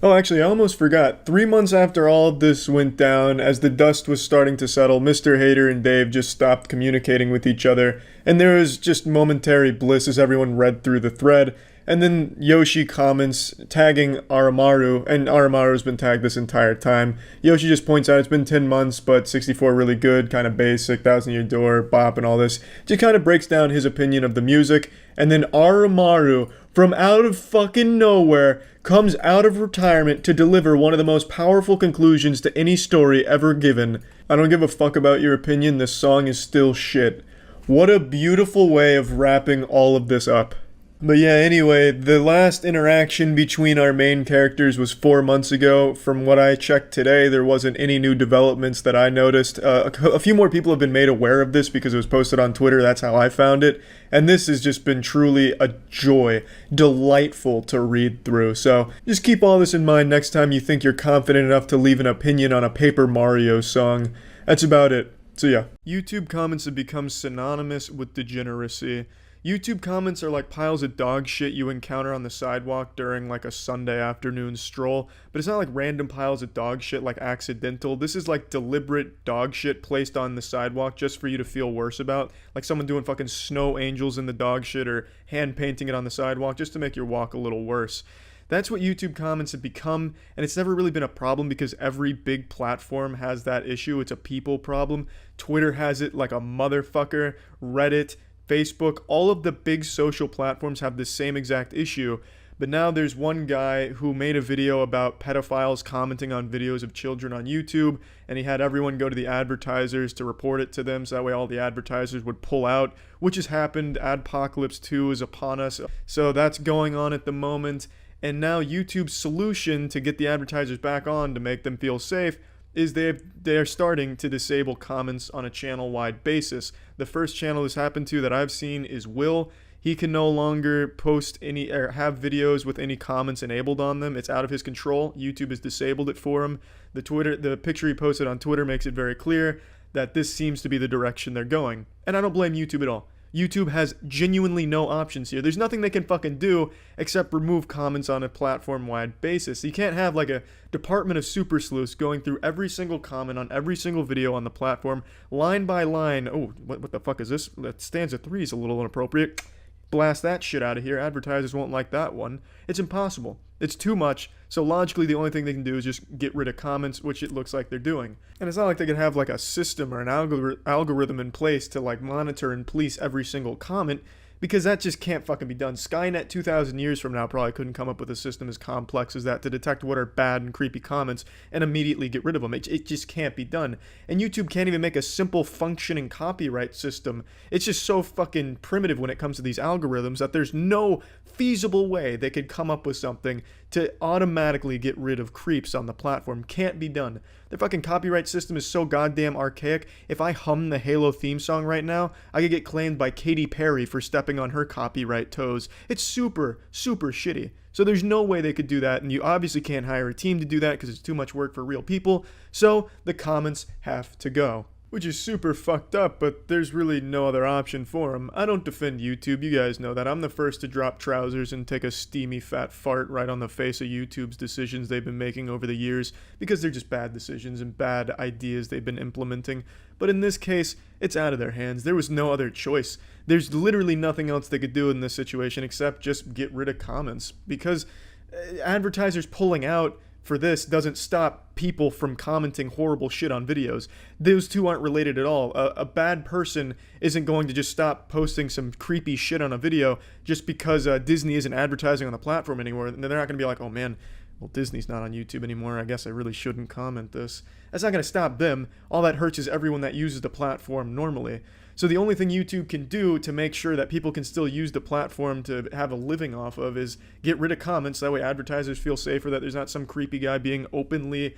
Oh, actually, I almost forgot. 3 months after all of this went down, as the dust was starting to settle, Mr. Hater and Dave just stopped communicating with each other, and there was just momentary bliss as everyone read through the thread. And then Yoshi comments, tagging Aramaru, and Aramaru's been tagged this entire time. Yoshi just points out it's been 10 months, but 64 really good, kind of basic, Thousand Year Door, bop, and all this. Just kind of breaks down his opinion of the music. And then Aramaru, from out of fucking nowhere, comes out of retirement to deliver one of the most powerful conclusions to any story ever given. I don't give a fuck about your opinion, this song is still shit. What a beautiful way of wrapping all of this up. But yeah, anyway, the last interaction between our main characters was 4 months ago. From what I checked today, there wasn't any new developments that I noticed. A few more people have been made aware of this because it was posted on Twitter. That's how I found it. And this has just been truly a joy. Delightful to read through. So just keep all this in mind next time you think you're confident enough to leave an opinion on a Paper Mario song. That's about it. So yeah. YouTube comments have become synonymous with degeneracy. YouTube comments are like piles of dog shit you encounter on the sidewalk during like a Sunday afternoon stroll, but it's not like random piles of dog shit like accidental. This is like deliberate dog shit placed on the sidewalk just for you to feel worse about, like someone doing fucking snow angels in the dog shit or hand painting it on the sidewalk just to make your walk a little worse. That's what YouTube comments have become, and it's never really been a problem because every big platform has that issue. It's a people problem. Twitter has it like a motherfucker. Reddit, Facebook, all of the big social platforms have the same exact issue, but now there's one guy who made a video about pedophiles commenting on videos of children on YouTube, and he had everyone go to the advertisers to report it to them, so that way all the advertisers would pull out, which has happened. Adpocalypse 2 is upon us, so that's going on at the moment. And now YouTube's solution to get the advertisers back on to make them feel safe is they're starting to disable comments on a channel-wide basis. The first channel this happened to that I've seen is Will. He can no longer post any or have videos with any comments enabled on them. It's out of his control. YouTube has disabled it for him. The picture he posted on Twitter makes it very clear that this seems to be the direction they're going. And I don't blame YouTube at all. YouTube has genuinely no options here. There's nothing they can fucking do except remove comments on a platform-wide basis. You can't have like a department of super sleuths going through every single comment on every single video on the platform, line by line. Oh, what the fuck is this? That stanza 3 is a little inappropriate. Blast that shit out of here. Advertisers won't like that one. It's impossible. It's too much. So logically, the only thing they can do is just get rid of comments, which it looks like they're doing. And it's not like they can have like a system or an algorithm in place to like monitor and police every single comment, because that just can't fucking be done. Skynet 2,000 years from now probably couldn't come up with a system as complex as that to detect what are bad and creepy comments and immediately get rid of them. It just can't be done. And YouTube can't even make a simple functioning copyright system. It's just so fucking primitive when it comes to these algorithms that there's no feasible way they could come up with something to automatically get rid of creeps on the platform. Can't be done. Their fucking copyright system is so goddamn archaic. If I hum the Halo theme song right now, I could get claimed by Katy Perry for stepping on her copyright toes. It's super, super shitty. So there's no way they could do that, and you obviously can't hire a team to do that because it's too much work for real people. So the comments have to go. Which is super fucked up, but there's really no other option for them. I don't defend YouTube, you guys know that. I'm the first to drop trousers and take a steamy fat fart right on the face of YouTube's decisions they've been making over the years, because they're just bad decisions and bad ideas they've been implementing. But in this case, it's out of their hands. There was no other choice. There's literally nothing else they could do in this situation except just get rid of comments, because advertisers pulling out for this doesn't stop people from commenting horrible shit on videos. Those two aren't related at all. A bad person isn't going to just stop posting some creepy shit on a video just because Disney isn't advertising on the platform anymore. And they're not going to be like, oh man, well, Disney's not on YouTube anymore. I guess I really shouldn't comment this. That's not going to stop them. All that hurts is everyone that uses the platform normally. So the only thing YouTube can do to make sure that people can still use the platform to have a living off of is get rid of comments. That way advertisers feel safer that there's not some creepy guy being openly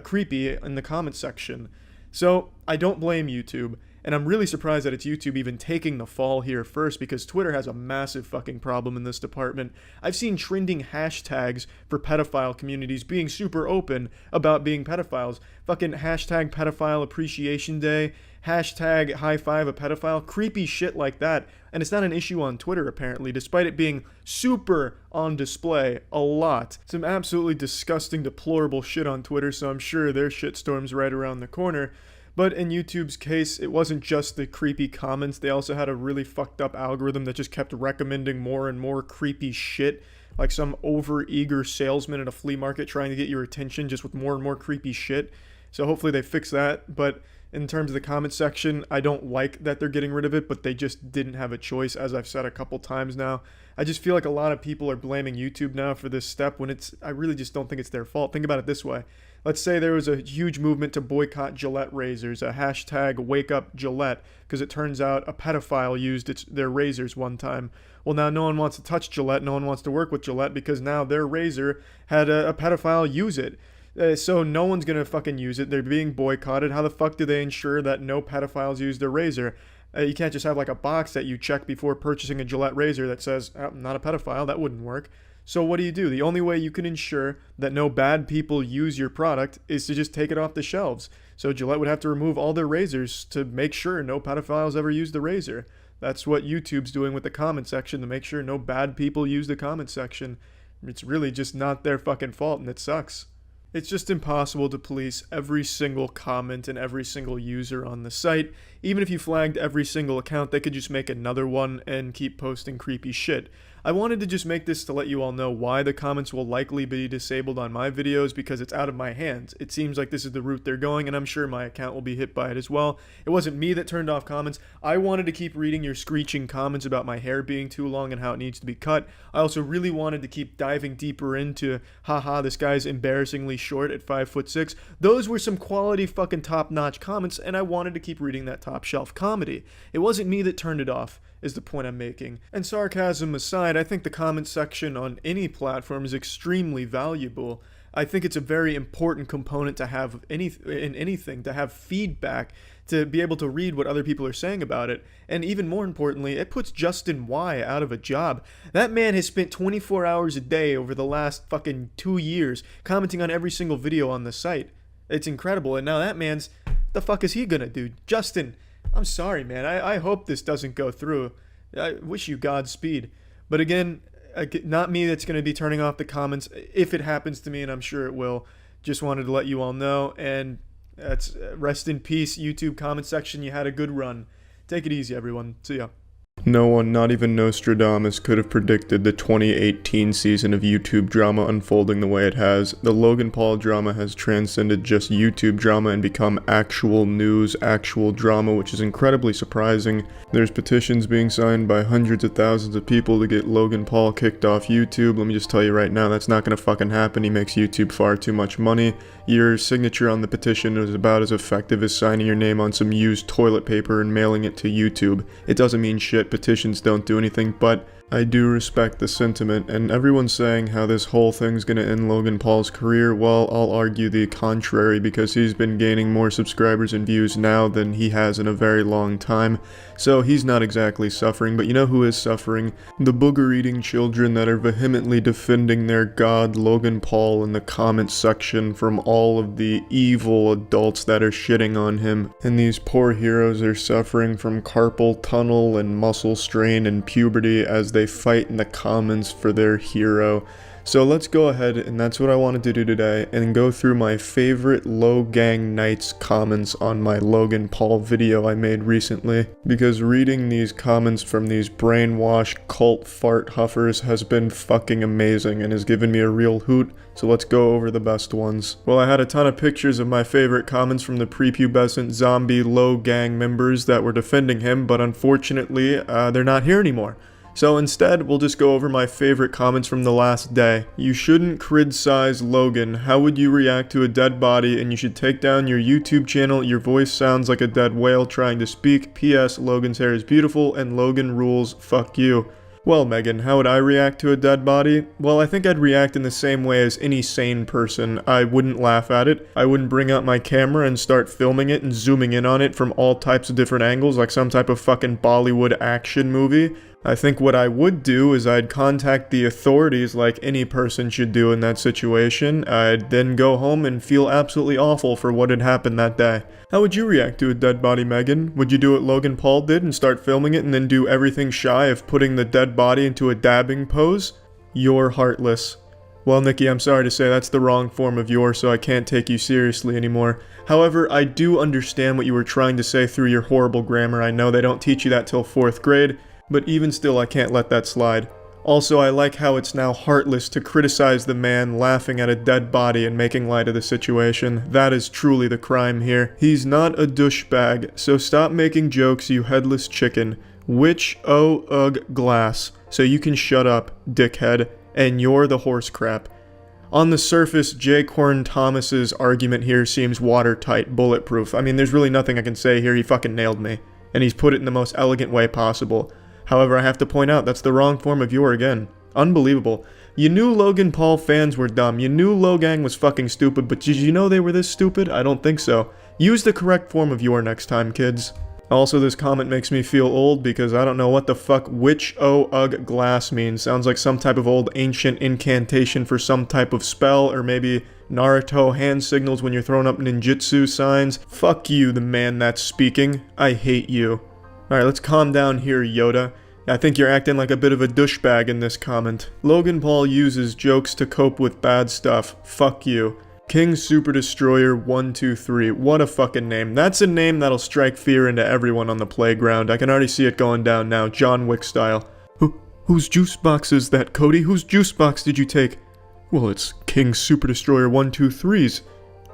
creepy in the comment section. So I don't blame YouTube. And I'm really surprised that it's YouTube even taking the fall here first, because Twitter has a massive fucking problem in this department. I've seen trending hashtags for pedophile communities being super open about being pedophiles. Fucking hashtag pedophile appreciation day, hashtag high five a pedophile, creepy shit like that. And it's not an issue on Twitter apparently, despite it being super on display a lot. Some absolutely disgusting, deplorable shit on Twitter, so I'm sure their shitstorm's right around the corner. But in YouTube's case, it wasn't just the creepy comments. They also had a really fucked up algorithm that just kept recommending more and more creepy shit, like some over-eager salesman at a flea market trying to get your attention just with more and more creepy shit. So hopefully they fix that. But in terms of the comment section, I don't like that they're getting rid of it, but they just didn't have a choice, as I've said a couple times now. I just feel like a lot of people are blaming YouTube now for this step when I really just don't think it's their fault. Think about it this way. Let's say there was a huge movement to boycott Gillette razors, a hashtag wake up Gillette, because it turns out a pedophile used their razors one time. Well, now no one wants to touch Gillette, no one wants to work with Gillette, because now their razor had a pedophile use it. So no one's going to fucking use it. They're being boycotted. How the fuck do they ensure that no pedophiles use their razor? You can't just have like a box that you check before purchasing a Gillette razor that says, oh, I'm not a pedophile. That wouldn't work. So what do? The only way you can ensure that no bad people use your product is to just take it off the shelves. So Gillette would have to remove all their razors to make sure no pedophiles ever use the razor. That's what YouTube's doing with the comment section, to make sure no bad people use the comment section. It's really just not their fucking fault, and it sucks. It's just impossible to police every single comment and every single user on the site. Even if you flagged every single account, they could just make another one and keep posting creepy shit. I wanted to just make this to let you all know why the comments will likely be disabled on my videos, because it's out of my hands. It seems like this is the route they're going, and I'm sure my account will be hit by it as well. It wasn't me that turned off comments. I wanted to keep reading your screeching comments about my hair being too long and how it needs to be cut. I also really wanted to keep diving deeper into, haha, this guy's embarrassingly short at 5'6". Those were some quality fucking top-notch comments, and I wanted to keep reading that top-shelf comedy. It wasn't me that turned it off. is the point I'm making. And sarcasm aside, I think the comment section on any platform is extremely valuable. I think it's a very important component to have in anything, to have feedback, to be able to read what other people are saying about it. And even more importantly, it puts Justin Y out of a job. That man has spent 24 hours a day over the last fucking 2 years commenting on every single video on the site. It's incredible. And now that man's, the fuck is he gonna do? Justin, I'm sorry, man. I hope this doesn't go through. I wish you Godspeed. But again, not me that's going to be turning off the comments if it happens to me, and I'm sure it will. Just wanted to let you all know, and that's rest in peace, YouTube comment section. You had a good run. Take it easy, everyone. See ya. No one, not even Nostradamus, could have predicted the 2018 season of YouTube drama unfolding the way it has. The Logan Paul drama has transcended just YouTube drama and become actual news, actual drama, which is incredibly surprising. There's petitions being signed by hundreds of thousands of people to get Logan Paul kicked off YouTube. Let me just tell you right now, that's not gonna fucking happen. He makes YouTube far too much money. Your signature on the petition is about as effective as signing your name on some used toilet paper and mailing it to YouTube. It doesn't mean shit. Petitions don't do anything, but I do respect the sentiment, and everyone's saying how this whole thing's gonna end Logan Paul's career. Well, I'll argue the contrary, because he's been gaining more subscribers and views now than he has in a very long time, so he's not exactly suffering. But you know who is suffering? The booger-eating children that are vehemently defending their god Logan Paul in the comments section from all of the evil adults that are shitting on him. And these poor heroes are suffering from carpal tunnel and muscle strain and puberty as they fight in the comments for their hero. So let's go ahead, and that's what I wanted to do today, and go through my favorite Logang Knights comments on my Logan Paul video I made recently, because reading these comments from these brainwashed cult fart huffers has been fucking amazing and has given me a real hoot. So let's go over the best ones. Well, I had a ton of pictures of my favorite comments from the prepubescent zombie Logang members that were defending him, but unfortunately, they're not here anymore. So instead, we'll just go over my favorite comments from the last day. You shouldn't criticize Logan. How would you react to a dead body? And you should take down your YouTube channel. Your voice sounds like a dead whale trying to speak. P.S. Logan's hair is beautiful and Logan rules. Fuck you. Well, Megan, how would I react to a dead body? Well, I think I'd react in the same way as any sane person. I wouldn't laugh at it. I wouldn't bring out my camera and start filming it and zooming in on it from all types of different angles like some type of fucking Bollywood action movie. I think what I would do is I'd contact the authorities like any person should do in that situation. I'd then go home and feel absolutely awful for what had happened that day. How would you react to a dead body, Megan? Would you do what Logan Paul did and start filming it and then do everything shy of putting the dead body into a dabbing pose? You're heartless. Well, Nikki, I'm sorry to say that's the wrong form of you're, so I can't take you seriously anymore. However, I do understand what you were trying to say through your horrible grammar. I know they don't teach you that till 4th grade. But even still, I can't let that slide. Also, I like how it's now heartless to criticize the man laughing at a dead body and making light of the situation. That is truly the crime here. He's not a douchebag, so stop making jokes, you headless chicken. Which glass. So you can shut up, dickhead, and you're the horse crap. On the surface, J. Corn Thomas's argument here seems watertight, bulletproof. I mean, there's really nothing I can say here. He fucking nailed me. And he's put it in the most elegant way possible. However, I have to point out, that's the wrong form of you're again. Unbelievable. You knew Logan Paul fans were dumb. You knew Logang was fucking stupid, but did you know they were this stupid? I don't think so. Use the correct form of you're next time, kids. Also, this comment makes me feel old because I don't know what the fuck which glass means. Sounds like some type of old ancient incantation for some type of spell, or maybe Naruto hand signals when you're throwing up ninjutsu signs. Fuck you, the man that's speaking. I hate you. Alright, let's calm down here, Yoda. I think you're acting like a bit of a douchebag in this comment. Logan Paul uses jokes to cope with bad stuff. Fuck you. King Super Destroyer 123. What a fucking name. That's a name that'll strike fear into everyone on the playground. I can already see it going down now, John Wick style. Whose juice box is that, Cody? Whose juice box did you take? Well, it's King Super Destroyer 123's.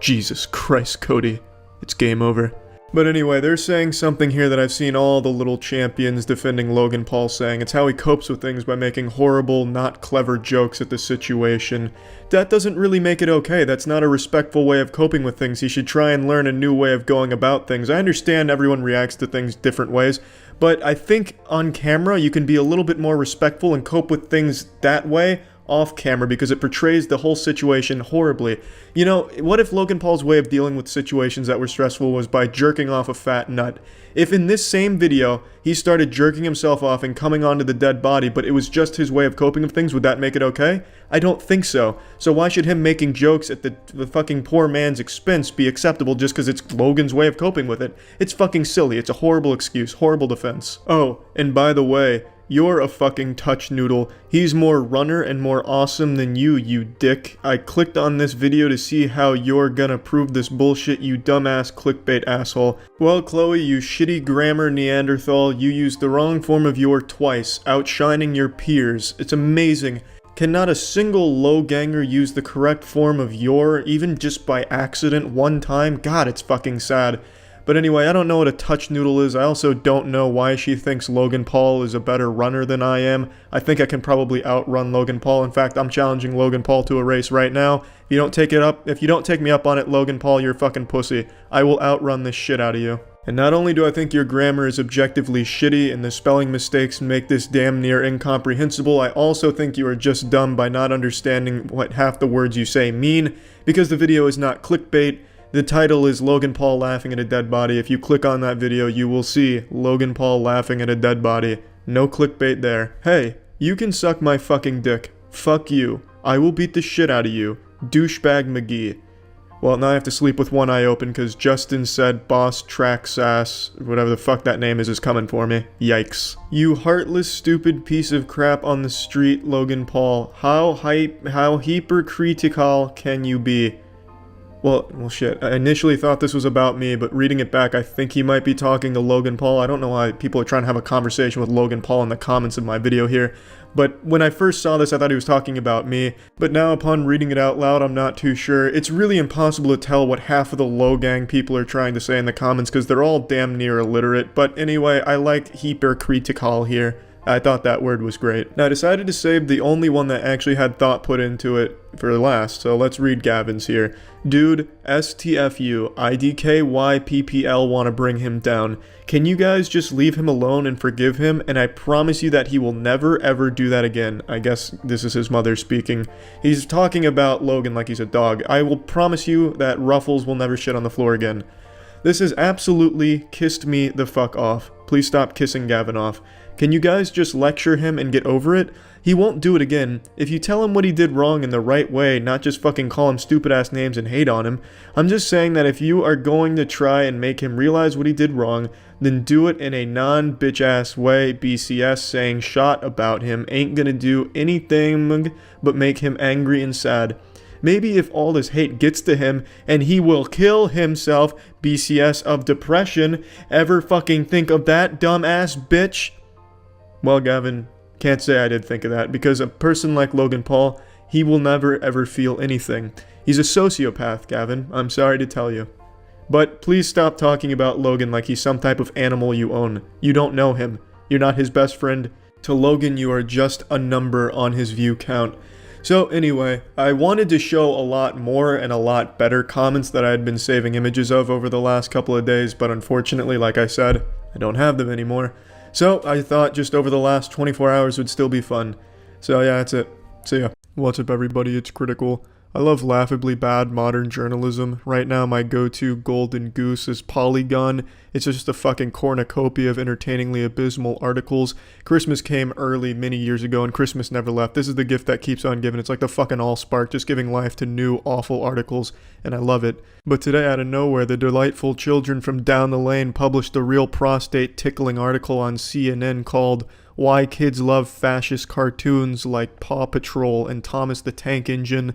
Jesus Christ, Cody. It's game over. But anyway, they're saying something here that I've seen all the little champions defending Logan Paul saying. It's how he copes with things by making horrible, not clever jokes at the situation. That doesn't really make it okay. That's not a respectful way of coping with things. He should try and learn a new way of going about things. I understand everyone reacts to things different ways, But I think on camera you can be a little bit more respectful and cope with things that way off camera because it portrays the whole situation horribly. You know, what if Logan Paul's way of dealing with situations that were stressful was by jerking off a fat nut? If in this same video he started jerking himself off and coming onto the dead body, but it was just his way of coping with things, would that make it okay? I don't think so. So why should him making jokes at the fucking poor man's expense be acceptable just because it's Logan's way of coping with it? It's fucking silly. It's a horrible excuse. Horrible defense. Oh, and by the way, you're a fucking touch noodle. He's more runner and more awesome than you dick. I clicked on this video to see how you're gonna prove this bullshit, you dumbass clickbait asshole. Well, Chloe, you shitty grammar Neanderthal, you used the wrong form of your twice, outshining your peers. It's amazing. Cannot a single Loganger use the correct form of your, even just by accident one time? God, it's fucking sad. But anyway, I don't know what a touch noodle is. I also don't know why she thinks Logan Paul is a better runner than I am. I think I can probably outrun Logan Paul. In fact, I'm challenging Logan Paul to a race right now. If you don't take me up on it, Logan Paul, you're a fucking pussy. I will outrun this shit out of you. And not only do I think your grammar is objectively shitty and the spelling mistakes make this damn near incomprehensible, I also think you are just dumb by not understanding what half the words you say mean, because the video is not clickbait. The title is Logan Paul laughing at a dead body. If you click on that video, you will see Logan Paul laughing at a dead body. No clickbait there. Hey, you can suck my fucking dick. Fuck you. I will beat the shit out of you. Douchebag McGee. Well, now I have to sleep with one eye open because Justin said boss track sass, whatever the fuck that name is coming for me. Yikes. You heartless stupid piece of crap on the street, Logan Paul. How hypercritical can you be? Well, shit. I initially thought this was about me, but reading it back, I think he might be talking to Logan Paul. I don't know why people are trying to have a conversation with Logan Paul in the comments of my video here. But when I first saw this, I thought he was talking about me. But now upon reading it out loud, I'm not too sure. It's really impossible to tell what half of the Logang people are trying to say in the comments because they're all damn near illiterate. But anyway, I like hypercritical here. I thought that word was great. Now I decided to save the only one that actually had thought put into it for last, so let's read Gavin's here. Dude, STFU, IDKYPPL wanna bring him down. Can you guys just leave him alone and forgive him? And I promise you that he will never ever do that again. I guess this is his mother speaking. He's talking about Logan like he's a dog. I will promise you that Ruffles will never shit on the floor again. This has absolutely kissed me the fuck off. Please stop kissing Gavin off. Can you guys just lecture him and get over it? He won't do it again. If you tell him what he did wrong in the right way, not just fucking call him stupid ass names and hate on him. I'm just saying that if you are going to try and make him realize what he did wrong, then do it in a non-bitch ass way. BCS saying shot about him ain't gonna do anything but make him angry and sad. Maybe if all this hate gets to him and he will kill himself, BCS of depression, ever fucking think of that dumbass bitch? Well, Gavin, can't say I did think of that, because a person like Logan Paul, he will never ever feel anything. He's a sociopath, Gavin, I'm sorry to tell you. But please stop talking about Logan like he's some type of animal you own. You don't know him. You're not his best friend. To Logan, you are just a number on his view count. So anyway, I wanted to show a lot more and a lot better comments that I had been saving images of over the last couple of days, but unfortunately, like I said, I don't have them anymore. So I thought just over the last 24 hours would still be fun. So yeah, that's it. See ya. What's up everybody, it's Critical. I love laughably bad modern journalism. Right now my go-to golden goose is Polygon. It's just a fucking cornucopia of entertainingly abysmal articles. Christmas came early many years ago and Christmas never left. This is the gift that keeps on giving. It's like the fucking Allspark, just giving life to new awful articles, and I love it. But today out of nowhere, the delightful children from down the lane published a real prostate tickling article on CNN called Why Kids Love Fascist Cartoons Like Paw Patrol and Thomas the Tank Engine.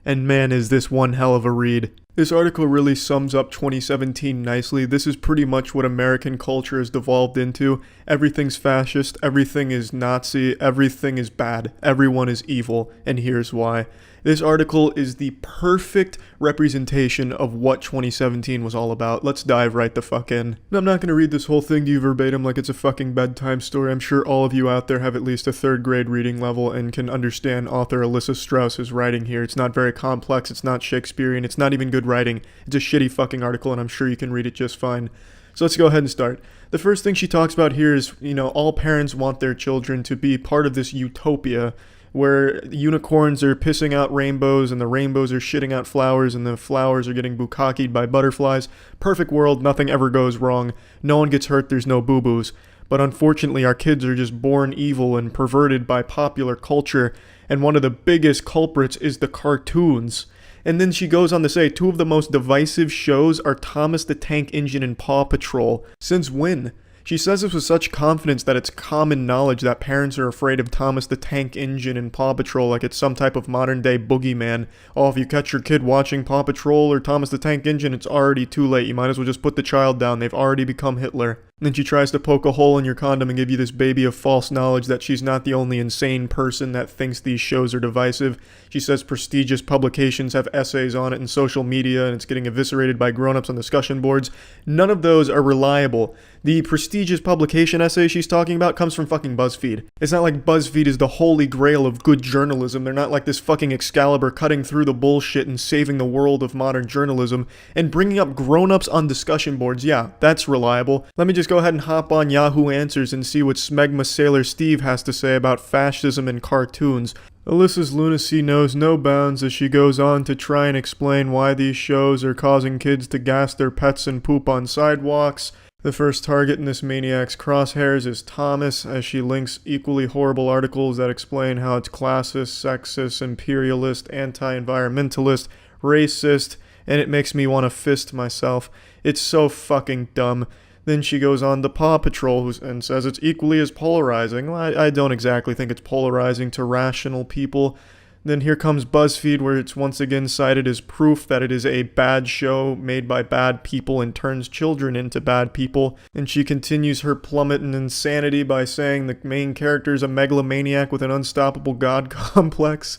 And man, is this one hell of a read. This article really sums up 2017 nicely. This is pretty much what American culture has devolved into. Everything's fascist, everything is Nazi, everything is bad, everyone is evil, and here's why. This article is the perfect representation of what 2017 was all about. Let's dive right the fuck in. I'm not going to read this whole thing to you verbatim like it's a fucking bedtime story. I'm sure all of you out there have at least a 3rd grade reading level and can understand author Alyssa Strauss's writing here. It's not very complex, it's not Shakespearean, it's not even good writing. It's a shitty fucking article and I'm sure you can read it just fine. So let's go ahead and start. The first thing she talks about here is, all parents want their children to be part of this utopia where unicorns are pissing out rainbows and the rainbows are shitting out flowers and the flowers are getting bukkakied by butterflies. Perfect world, nothing ever goes wrong. No one gets hurt, there's no boo-boos. But unfortunately, our kids are just born evil and perverted by popular culture, and one of the biggest culprits is the cartoons. And then she goes on to say, 2 of the most divisive shows are Thomas the Tank Engine and Paw Patrol. Since when? She says this with such confidence that it's common knowledge that parents are afraid of Thomas the Tank Engine and Paw Patrol like it's some type of modern day boogeyman. Oh, if you catch your kid watching Paw Patrol or Thomas the Tank Engine, it's already too late. You might as well just put the child down. They've already become Hitler. And then she tries to poke a hole in your condom and give you this baby of false knowledge that she's not the only insane person that thinks these shows are divisive. She says prestigious publications have essays on it in social media and it's getting eviscerated by grown-ups on discussion boards. None of those are reliable. The prestigious publication essay she's talking about comes from fucking BuzzFeed. It's not like BuzzFeed is the holy grail of good journalism. They're not like this fucking Excalibur cutting through the bullshit and saving the world of modern journalism and bringing up grown-ups on discussion boards. Yeah, that's reliable. Let me just go ahead and hop on Yahoo Answers and see what Smegma Sailor Steve has to say about fascism and cartoons. Alyssa's lunacy knows no bounds as she goes on to try and explain why these shows are causing kids to gas their pets and poop on sidewalks. The first target in this maniac's crosshairs is Thomas, as she links equally horrible articles that explain how it's classist, sexist, imperialist, anti-environmentalist, racist, and it makes me want to fist myself. It's so fucking dumb. Then she goes on to Paw Patrol and says it's equally as polarizing. Well, I don't exactly think it's polarizing to rational people. Then here comes BuzzFeed, where it's once again cited as proof that it is a bad show made by bad people and turns children into bad people. And she continues her plummet in insanity by saying the main character is a megalomaniac with an unstoppable god complex.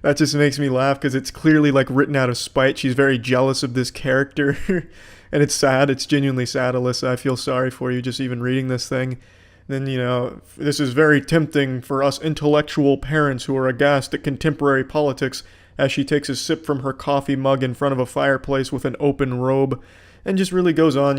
That just makes me laugh because it's clearly like written out of spite. She's very jealous of this character. And it's sad. It's genuinely sad, Alyssa. I feel sorry for you just even reading this thing. Then, this is very tempting for us intellectual parents who are aghast at contemporary politics as she takes a sip from her coffee mug in front of a fireplace with an open robe. And just really goes on,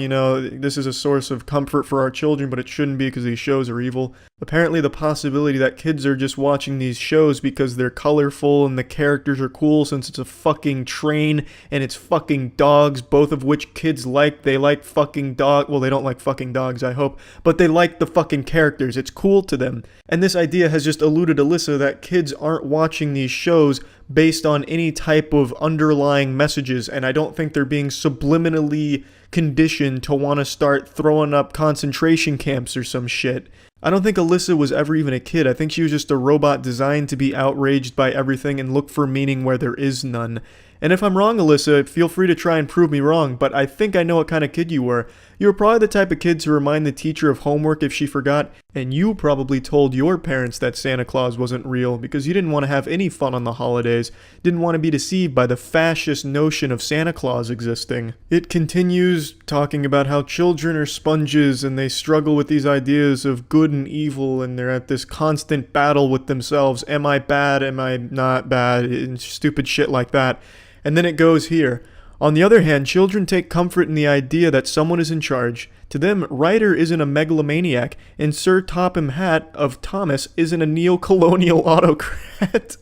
this is a source of comfort for our children, but it shouldn't be because these shows are evil. Apparently the possibility that kids are just watching these shows because they're colorful and the characters are cool since it's a fucking train and it's fucking dogs, both of which kids like. They like fucking dog. Well, they don't like fucking dogs, I hope, but they like the fucking characters. It's cool to them. And this idea has just eluded Alyssa that kids aren't watching these shows based on any type of underlying messages, and I don't think they're being subliminally conditioned to want to start throwing up concentration camps or some shit. I don't think Alyssa was ever even a kid. I think she was just a robot designed to be outraged by everything and look for meaning where there is none. And if I'm wrong, Alyssa, feel free to try and prove me wrong, but I think I know what kind of kid you were. You were probably the type of kid to remind the teacher of homework if she forgot, and you probably told your parents that Santa Claus wasn't real because you didn't want to have any fun on the holidays, didn't want to be deceived by the fascist notion of Santa Claus existing. It continues talking about how children are sponges and they struggle with these ideas of good and evil, and they're at this constant battle with themselves. Am I bad? Am I not bad? And stupid shit like that. And then it goes here. On the other hand, children take comfort in the idea that someone is in charge. To them, Ryder isn't a megalomaniac, and Sir Topham Hatt of Thomas isn't a neo-colonial autocrat.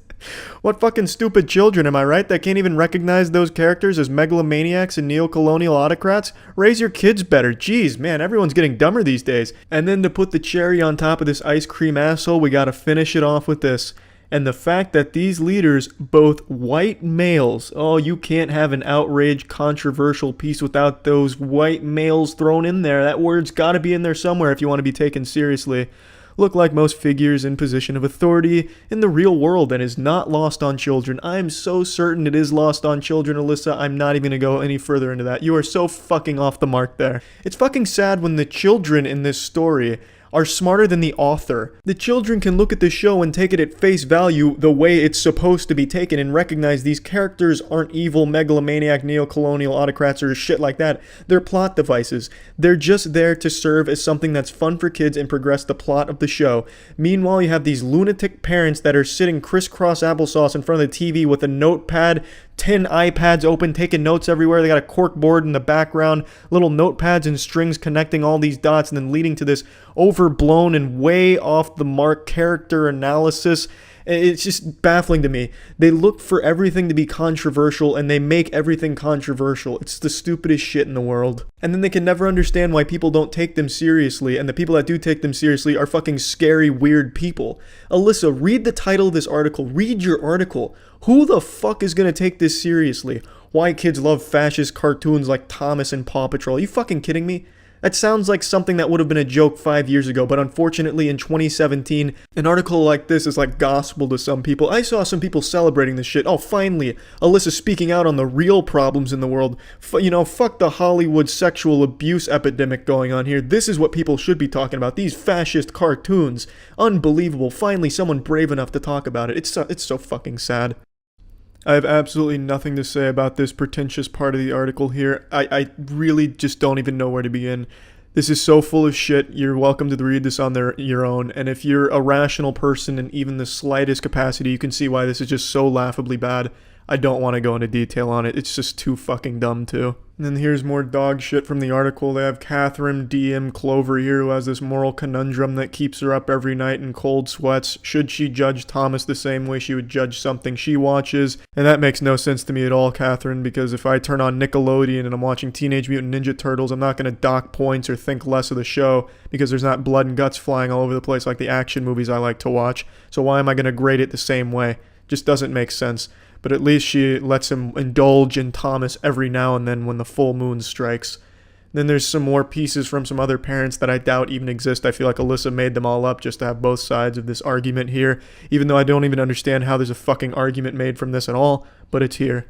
What fucking stupid children, am I right, that can't even recognize those characters as megalomaniacs and neo-colonial autocrats? Raise your kids better. Jeez, man, everyone's getting dumber these days. And then to put the cherry on top of this ice cream asshole, we gotta finish it off with this. And the fact that these leaders, both white males, oh, you can't have an outraged, controversial piece without those white males thrown in there. That word's gotta be in there somewhere if you want to be taken seriously. Look like most figures in position of authority in the real world and is not lost on children. I'm so certain it is lost on children, Alyssa. I'm not even gonna go any further into that. You are so fucking off the mark there. It's fucking sad when the children in this story are smarter than the author. The children can look at the show and take it at face value the way it's supposed to be taken and recognize these characters aren't evil megalomaniac neo-colonial autocrats or shit like that. They're plot devices. They're just there to serve as something that's fun for kids and progress the plot of the show. Meanwhile, you have these lunatic parents that are sitting crisscross applesauce in front of the TV with a notepad 10 iPads open, taking notes everywhere. They got a cork board in the background, little notepads and strings connecting all these dots and then leading to this overblown and way off the mark character analysis. It's just baffling to me. They look for everything to be controversial and they make everything controversial. It's the stupidest shit in the world. And then they can never understand why people don't take them seriously, and the people that do take them seriously are fucking scary, weird people. Alyssa, read the title of this article. Read your article. Who the fuck is gonna take this seriously? Why kids love fascist cartoons like Thomas and Paw Patrol. Are you fucking kidding me? That sounds like something that would have been a joke 5 years ago, but unfortunately in 2017, an article like this is like gospel to some people. I saw some people celebrating this shit. Oh, finally, Alyssa speaking out on the real problems in the world. Fuck the Hollywood sexual abuse epidemic going on here. This is what people should be talking about. These fascist cartoons. Unbelievable. Finally, someone brave enough to talk about it. It's so fucking sad. I have absolutely nothing to say about this pretentious part of the article here. I really just don't even know where to begin. This is so full of shit. You're welcome to read this on your own. And if you're a rational person in even the slightest capacity, you can see why this is just so laughably bad. I don't want to go into detail on it. It's just too fucking dumb too. And then here's more dog shit from the article. They have Catherine DM Clover here, who has this moral conundrum that keeps her up every night in cold sweats. Should she judge Thomas the same way she would judge something she watches? And that makes no sense to me at all, Catherine, because if I turn on Nickelodeon and I'm watching Teenage Mutant Ninja Turtles, I'm not going to dock points or think less of the show because there's not blood and guts flying all over the place like the action movies I like to watch. So why am I going to grade it the same way? Just doesn't make sense. But at least she lets him indulge in Thomas every now and then when the full moon strikes. Then there's some more pieces from some other parents that I doubt even exist. I feel like Alyssa made them all up just to have both sides of this argument here, even though I don't even understand how there's a fucking argument made from this at all, but it's here.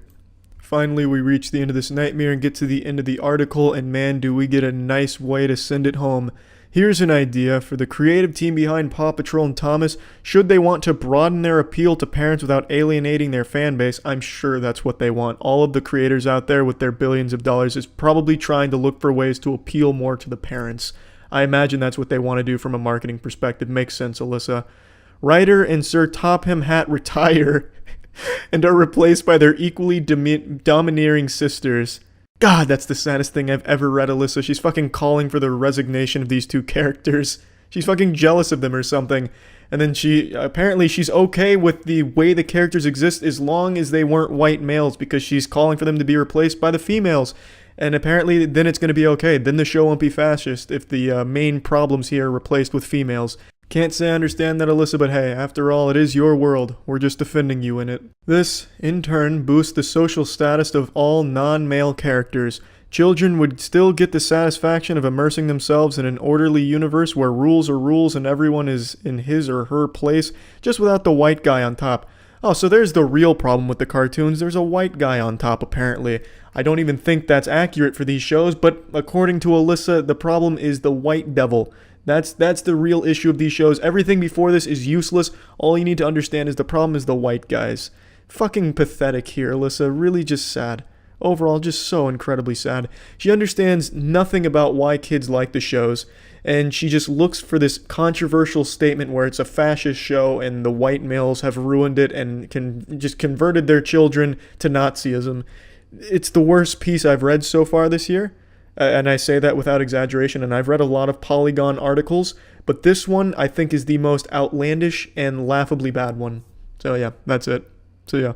Finally, we reach the end of this nightmare and get to the end of the article, and man, do we get a nice way to send it home. Here's an idea for the creative team behind Paw Patrol and Thomas. Should they want to broaden their appeal to parents without alienating their fan base, I'm sure that's what they want. All of the creators out there with their billions of dollars is probably trying to look for ways to appeal more to the parents. I imagine that's what they want to do from a marketing perspective. Makes sense, Alyssa. Writer and Sir Topham Hatt retire and are replaced by their equally domineering sisters. God, that's the saddest thing I've ever read, Alyssa. She's fucking calling for the resignation of these two characters. She's fucking jealous of them or something. And then she's okay with the way the characters exist as long as they weren't white males, because she's calling for them to be replaced by the females. And apparently then it's going to be okay. Then the show won't be fascist if the main problems here are replaced with females. Can't say I understand that, Alyssa, but hey, after all, it is your world. We're just defending you in it. This, in turn, boosts the social status of all non-male characters. Children would still get the satisfaction of immersing themselves in an orderly universe where rules are rules and everyone is in his or her place, just without the white guy on top. Oh, so there's the real problem with the cartoons. There's a white guy on top, apparently. I don't even think that's accurate for these shows, but according to Alyssa, the problem is the white devil. That's the real issue of these shows. Everything before this is useless. All you need to understand is the problem is the white guys. Fucking pathetic here, Alyssa. Really just sad. Overall, just so incredibly sad. She understands nothing about why kids like the shows, and she just looks for this controversial statement where it's a fascist show and the white males have ruined it and just converted their children to Nazism. It's the worst piece I've read so far this year. And I say that without exaggeration, and I've read a lot of Polygon articles, but this one I think is the most outlandish and laughably bad one. So yeah, that's it. So yeah.